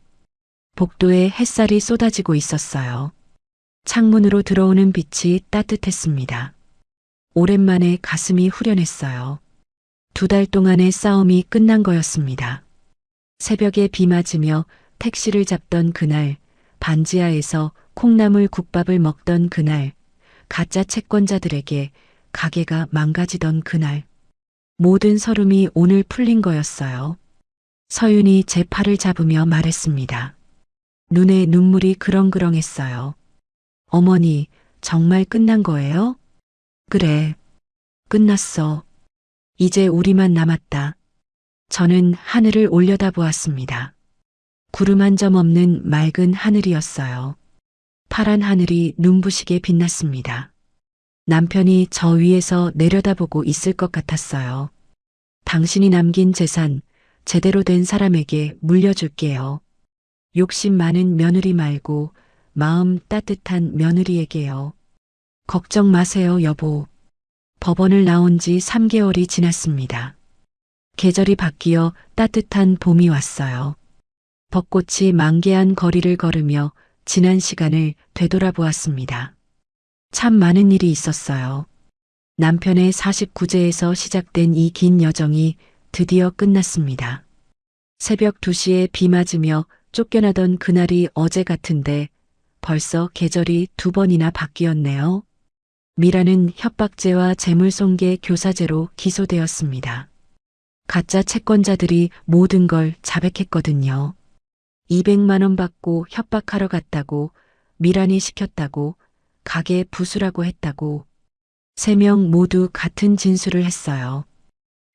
복도에 햇살이 쏟아지고 있었어요. 창문으로 들어오는 빛이 따뜻했습니다. 오랜만에 가슴이 후련했어요. 2달 동안의 싸움이 끝난 거였습니다. 새벽에 비 맞으며 택시를 잡던 그날, 반지하에서 콩나물 국밥을 먹던 그날, 가짜 채권자들에게 가게가 망가지던 그날, 모든 서름이 오늘 풀린 거였어요. 서윤이 제 팔을 잡으며 말했습니다. 눈에 눈물이 그렁그렁했어요. 어머니, 정말 끝난 거예요? 그래, 끝났어. 이제 우리만 남았다. 저는 하늘을 올려다보았습니다. 구름 한 점 없는 맑은 하늘이었어요. 파란 하늘이 눈부시게 빛났습니다. 남편이 저 위에서 내려다보고 있을 것 같았어요. 당신이 남긴 재산, 제대로 된 사람에게 물려줄게요. 욕심 많은 며느리 말고 마음 따뜻한 며느리에게요. 걱정 마세요, 여보. 법원을 나온 지 3개월이 지났습니다. 계절이 바뀌어 따뜻한 봄이 왔어요. 벚꽃이 만개한 거리를 걸으며 지난 시간을 되돌아보았습니다. 참 많은 일이 있었어요. 남편의 49제에서 시작된 이 긴 여정이 드디어 끝났습니다. 새벽 2시에 비 맞으며 쫓겨나던 그날이 어제 같은데 벌써 계절이 2번이나 바뀌었네요. 미라는 협박죄와 재물손괴 교사죄로 기소되었습니다. 가짜 채권자들이 모든 걸 자백했거든요. 200만 원 받고 협박하러 갔다고, 미란이 시켰다고, 가게 부수라고 했다고. 3명 모두 같은 진술을 했어요.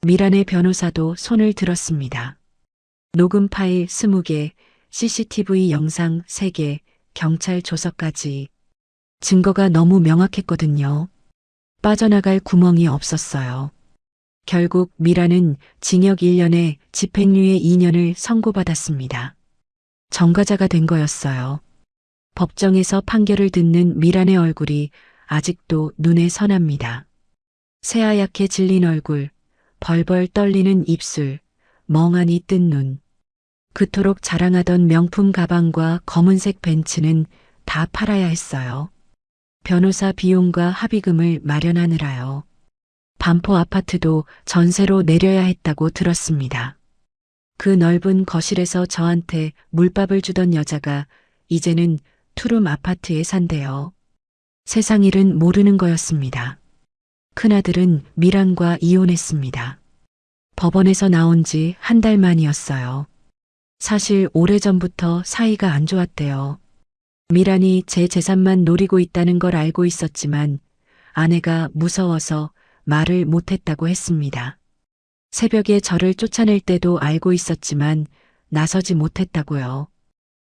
미란의 변호사도 손을 들었습니다. 녹음 파일 20개, CCTV 영상 3개, 경찰 조서까지. 증거가 너무 명확했거든요. 빠져나갈 구멍이 없었어요. 결국 미라는 징역 1년에 집행유예 2년을 선고받았습니다. 전과자가 된 거였어요. 법정에서 판결을 듣는 미란의 얼굴이 아직도 눈에 선합니다. 새하얗게 질린 얼굴, 벌벌 떨리는 입술, 멍하니 뜬 눈. 그토록 자랑하던 명품 가방과 검은색 벤츠는 다 팔아야 했어요. 변호사 비용과 합의금을 마련하느라요. 반포 아파트도 전세로 내려야 했다고 들었습니다. 그 넓은 거실에서 저한테 물밥을 주던 여자가 이제는 투룸 아파트에 산대요. 세상 일은 모르는 거였습니다. 큰아들은 미란과 이혼했습니다. 법원에서 나온 지 한 달 만이었어요. 사실 오래전부터 사이가 안 좋았대요. 미란이 제 재산만 노리고 있다는 걸 알고 있었지만 아내가 무서워서 말을 못했다고 했습니다. 새벽에 저를 쫓아낼 때도 알고 있었지만 나서지 못했다고요.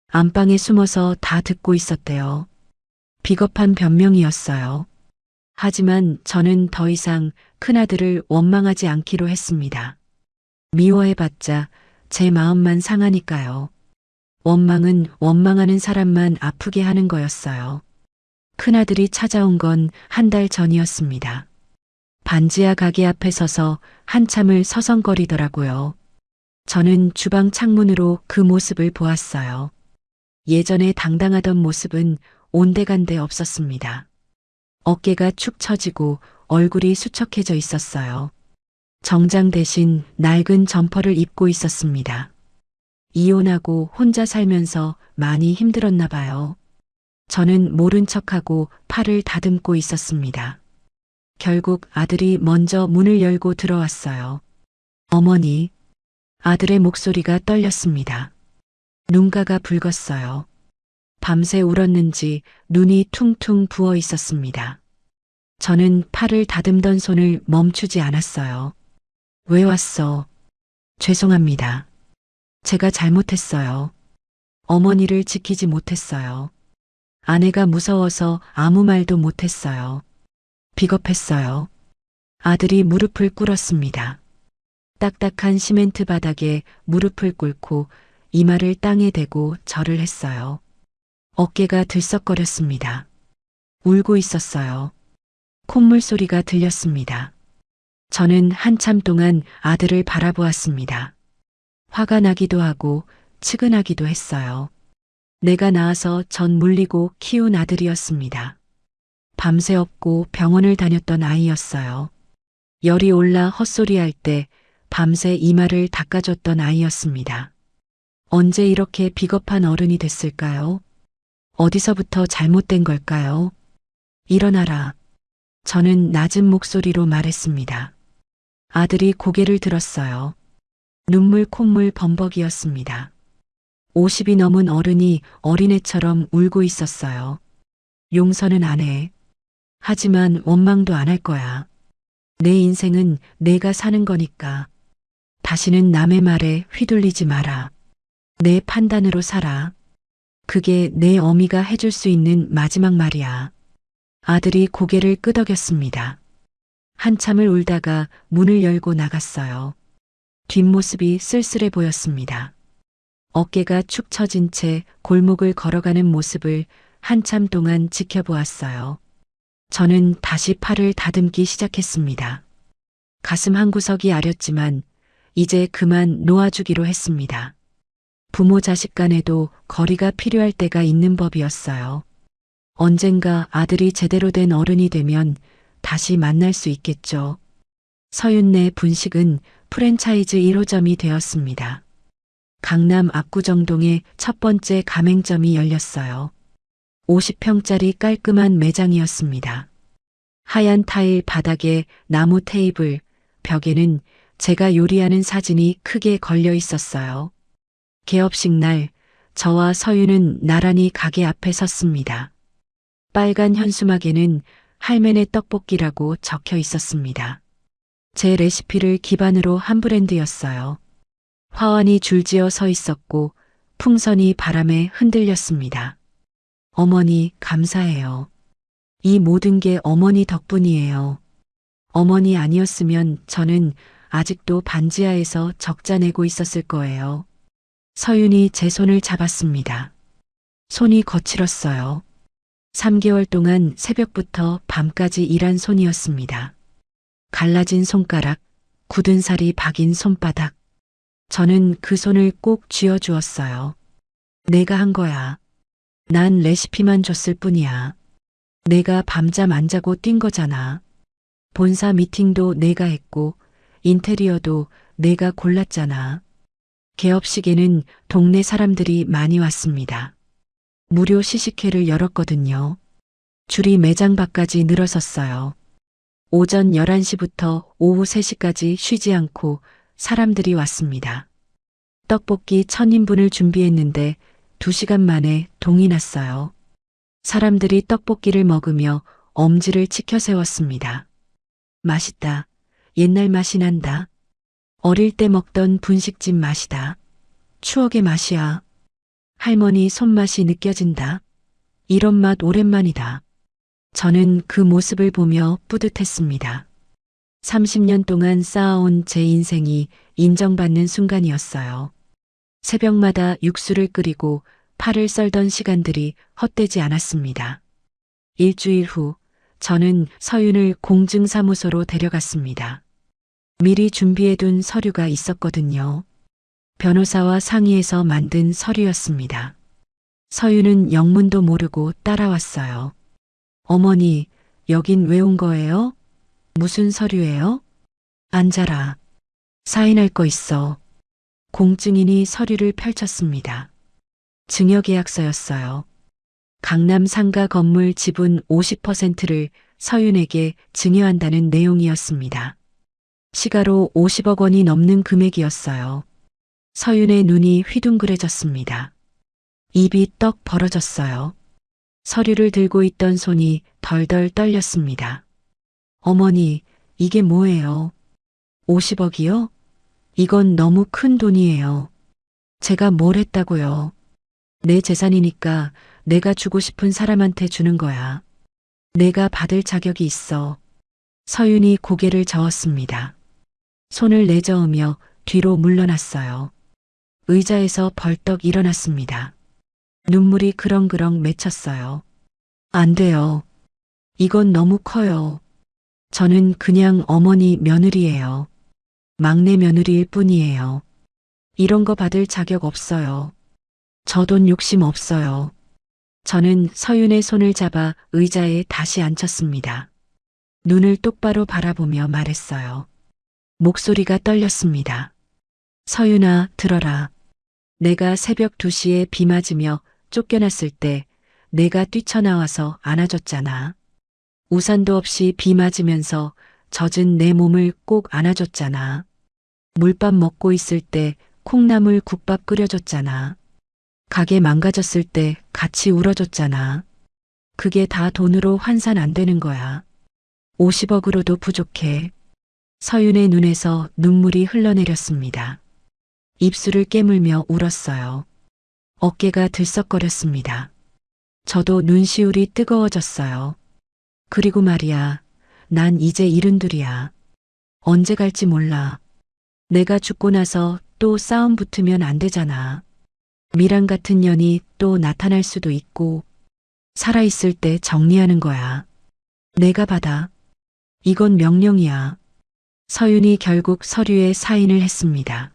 안방에 숨어서 다 듣고 있었대요. 비겁한 변명이었어요. 하지만 저는 더 이상 큰아들을 원망하지 않기로 했습니다. 미워해봤자 제 마음만 상하니까요. 원망은 원망하는 사람만 아프게 하는 거였어요. 큰아들이 찾아온 건 한 달 전이었습니다. 반지하 가게 앞에 서서 한참을 서성거리더라고요. 저는 주방 창문으로 그 모습을 보았어요. 예전에 당당하던 모습은 온데간데 없었습니다. 어깨가 축 처지고 얼굴이 수척해져 있었어요. 정장 대신 낡은 점퍼를 입고 있었습니다. 이혼하고 혼자 살면서 많이 힘들었나 봐요. 저는 모른 척하고 팔을 다듬고 있었습니다. 결국 아들이 먼저 문을 열고 들어왔어요. 어머니, 아들의 목소리가 떨렸습니다. 눈가가 붉었어요. 밤새 울었는지 눈이 퉁퉁 부어 있었습니다. 저는 팔을 다듬던 손을 멈추지 않았어요. 왜 왔어? 죄송합니다. 제가 잘못했어요. 어머니를 지키지 못했어요. 아내가 무서워서 아무 말도 못했어요. 비겁했어요. 아들이 무릎을 꿇었습니다. 딱딱한 시멘트 바닥에 무릎을 꿇고 이마를 땅에 대고 절을 했어요. 어깨가 들썩거렸습니다. 울고 있었어요. 콧물 소리가 들렸습니다. 저는 한참 동안 아들을 바라보았습니다. 화가 나기도 하고 측은하기도 했어요. 내가 낳아서 전 물리고 키운 아들이었습니다. 밤새 업고 병원을 다녔던 아이였어요. 열이 올라 헛소리할 때 밤새 이마를 닦아줬던 아이였습니다. 언제 이렇게 비겁한 어른이 됐을까요? 어디서부터 잘못된 걸까요? 일어나라. 저는 낮은 목소리로 말했습니다. 아들이 고개를 들었어요. 눈물 콧물 범벅이었습니다. 50이 넘은 어른이 어린애처럼 울고 있었어요. 용서는 안 해. 하지만 원망도 안 할 거야. 내 인생은 내가 사는 거니까. 다시는 남의 말에 휘둘리지 마라. 내 판단으로 살아. 그게 내 어미가 해줄 수 있는 마지막 말이야. 아들이 고개를 끄덕였습니다. 한참을 울다가 문을 열고 나갔어요. 뒷모습이 쓸쓸해 보였습니다. 어깨가 축 처진 채 골목을 걸어가는 모습을 한참 동안 지켜보았어요. 저는 다시 팔을 다듬기 시작했습니다. 가슴 한구석이 아렸지만 이제 그만 놓아주기로 했습니다. 부모 자식 간에도 거리가 필요할 때가 있는 법이었어요. 언젠가 아들이 제대로 된 어른이 되면 다시 만날 수 있겠죠. 서윤네 분식은 프랜차이즈 1호점이 되었습니다. 강남 압구정동에 첫 번째 가맹점이 열렸어요. 50평짜리 깔끔한 매장이었습니다. 하얀 타일 바닥에 나무 테이블, 벽에는 제가 요리하는 사진이 크게 걸려 있었어요. 개업식 날, 저와 서윤은 나란히 가게 앞에 섰습니다. 빨간 현수막에는 할매네 떡볶이라고 적혀 있었습니다. 제 레시피를 기반으로 한 브랜드였어요. 화환이 줄지어 서 있었고 풍선이 바람에 흔들렸습니다. 어머니, 감사해요. 이 모든 게 어머니 덕분이에요. 어머니 아니었으면 저는 아직도 반지하에서 적자 내고 있었을 거예요. 서윤이 제 손을 잡았습니다. 손이 거칠었어요. 3개월 동안 새벽부터 밤까지 일한 손이었습니다. 갈라진 손가락, 굳은 살이 박인 손바닥. 저는 그 손을 꼭 쥐어주었어요. 내가 한 거야. 난 레시피만 줬을 뿐이야. 내가 밤잠 안 자고 뛴 거잖아. 본사 미팅도 내가 했고, 인테리어도 내가 골랐잖아. 개업식에는 동네 사람들이 많이 왔습니다. 무료 시식회를 열었거든요. 줄이 매장 밖까지 늘어섰어요. 오전 11시부터 오후 3시까지 쉬지 않고 사람들이 왔습니다. 떡볶이 1000인분을 준비했는데 2시간 만에 동이 났어요. 사람들이 떡볶이를 먹으며 엄지를 치켜 세웠습니다. 맛있다. 옛날 맛이 난다. 어릴 때 먹던 분식집 맛이다. 추억의 맛이야. 할머니 손맛이 느껴진다. 이런 맛 오랜만이다. 저는 그 모습을 보며 뿌듯했습니다. 30년 동안 쌓아온 제 인생이 인정받는 순간이었어요. 새벽마다 육수를 끓이고 파를 썰던 시간들이 헛되지 않았습니다. 일주일 후 저는 서윤을 공증사무소로 데려갔습니다. 미리 준비해둔 서류가 있었거든요. 변호사와 상의해서 만든 서류였습니다. 서윤은 영문도 모르고 따라왔어요. 어머니, 여긴 왜 온 거예요? 무슨 서류예요? 앉아라. 사인할 거 있어. 공증인이 서류를 펼쳤습니다. 증여계약서였어요. 강남 상가 건물 지분 50%를 서윤에게 증여한다는 내용이었습니다. 시가로 50억 원이 넘는 금액이었어요. 서윤의 눈이 휘둥그레졌습니다. 입이 떡 벌어졌어요. 서류를 들고 있던 손이 덜덜 떨렸습니다. 어머니, 이게 뭐예요? 50억이요? 이건 너무 큰 돈이에요. 제가 뭘 했다고요? 내 재산이니까 내가 주고 싶은 사람한테 주는 거야. 내가 받을 자격이 있어. 서윤이 고개를 저었습니다. 손을 내저으며 뒤로 물러났어요. 의자에서 벌떡 일어났습니다. 눈물이 그렁그렁 맺혔어요. 안 돼요. 이건 너무 커요. 저는 그냥 어머니 며느리예요. 막내 며느리일 뿐이에요. 이런 거 받을 자격 없어요. 저 돈 욕심 없어요. 저는 서윤의 손을 잡아 의자에 다시 앉혔습니다. 눈을 똑바로 바라보며 말했어요. 목소리가 떨렸습니다. 서윤아, 들어라. 내가 새벽 2시에 비 맞으며 쫓겨났을 때 내가 뛰쳐나와서 안아줬잖아. 우산도 없이 비 맞으면서 젖은 내 몸을 꼭 안아줬잖아. 물밥 먹고 있을 때 콩나물 국밥 끓여줬잖아. 가게 망가졌을 때 같이 울어줬잖아. 그게 다 돈으로 환산 안 되는 거야. 50억으로도 부족해. 서윤의 눈에서 눈물이 흘러내렸습니다. 입술을 깨물며 울었어요. 어깨가 들썩거렸습니다. 저도 눈시울이 뜨거워졌어요. 그리고 말이야, 난 이제 72이야. 언제 갈지 몰라. 내가 죽고 나서 또 싸움 붙으면 안 되잖아. 미란 같은 년이 또 나타날 수도 있고, 살아있을 때 정리하는 거야. 내가 받아. 이건 명령이야. 서윤이 결국 서류에 사인을 했습니다.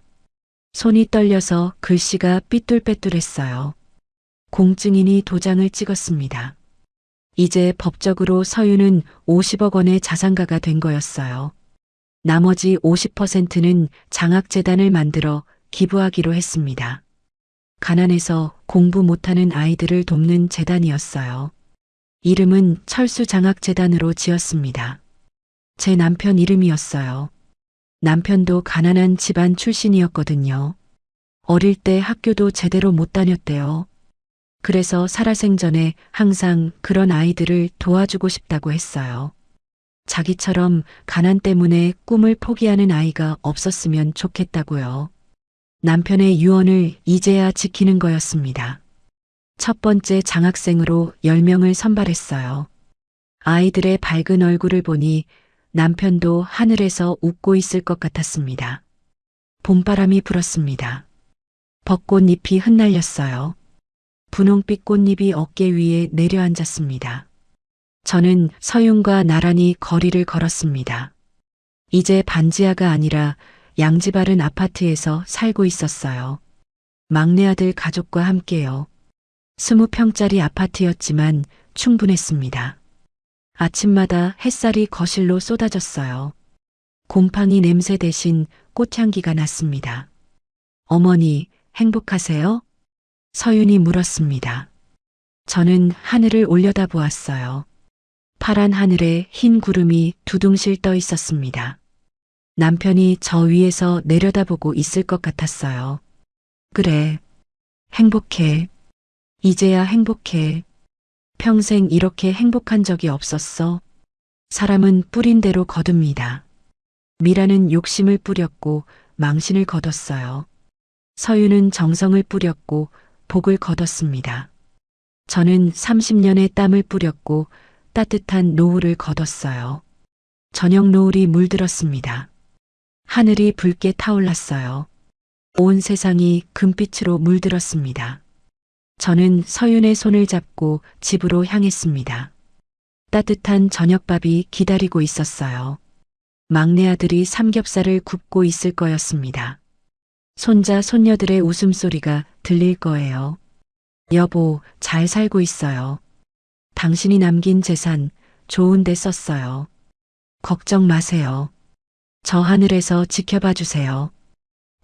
손이 떨려서 글씨가 삐뚤빼뚤했어요. 공증인이 도장을 찍었습니다. 이제 법적으로 서윤은 50억 원의 자산가가 된 거였어요. 나머지 50%는 장학재단을 만들어 기부하기로 했습니다. 가난해서 공부 못하는 아이들을 돕는 재단이었어요. 이름은 철수장학재단으로 지었습니다. 제 남편 이름이었어요. 남편도 가난한 집안 출신이었거든요. 어릴 때 학교도 제대로 못 다녔대요. 그래서 살아생전에 항상 그런 아이들을 도와주고 싶다고 했어요. 자기처럼 가난 때문에 꿈을 포기하는 아이가 없었으면 좋겠다고요. 남편의 유언을 이제야 지키는 거였습니다. 첫 번째 장학생으로 10명을 선발했어요. 아이들의 밝은 얼굴을 보니 남편도 하늘에서 웃고 있을 것 같았습니다. 봄바람이 불었습니다. 벚꽃잎이 흩날렸어요. 분홍빛 꽃잎이 어깨 위에 내려앉았습니다. 저는 서윤과 나란히 거리를 걸었습니다. 이제 반지하가 아니라 양지바른 아파트에서 살고 있었어요. 막내 아들 가족과 함께요. 20평짜리 아파트였지만 충분했습니다. 아침마다 햇살이 거실로 쏟아졌어요. 곰팡이 냄새 대신 꽃향기가 났습니다. 어머니, 행복하세요? 서윤이 물었습니다. 저는 하늘을 올려다보았어요. 파란 하늘에 흰 구름이 두둥실 떠 있었습니다. 남편이 저 위에서 내려다보고 있을 것 같았어요. 그래. 행복해. 이제야 행복해. 평생 이렇게 행복한 적이 없었어. 사람은 뿌린 대로 거둡니다. 미라는 욕심을 뿌렸고 망신을 거뒀어요. 서윤은 정성을 뿌렸고 복을 거뒀습니다. 저는 30년의 땀을 뿌렸고 따뜻한 노을을 거뒀어요. 저녁 노을이 물들었습니다. 하늘이 붉게 타올랐어요. 온 세상이 금빛으로 물들었습니다. 저는 서윤의 손을 잡고 집으로 향했습니다. 따뜻한 저녁밥이 기다리고 있었어요. 막내 아들이 삼겹살을 굽고 있을 거였습니다. 손자, 손녀들의 웃음소리가 들릴 거예요. 여보, 잘 살고 있어요. 당신이 남긴 재산 좋은 데 썼어요. 걱정 마세요. 저 하늘에서 지켜봐 주세요.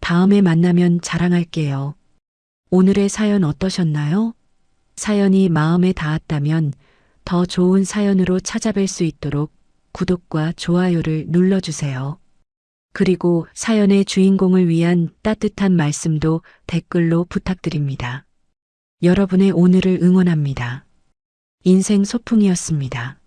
다음에 만나면 자랑할게요. 오늘의 사연 어떠셨나요? 사연이 마음에 닿았다면 더 좋은 사연으로 찾아뵐 수 있도록 구독과 좋아요를 눌러주세요. 그리고 사연의 주인공을 위한 따뜻한 말씀도 댓글로 부탁드립니다. 여러분의 오늘을 응원합니다. 인생 소풍이었습니다.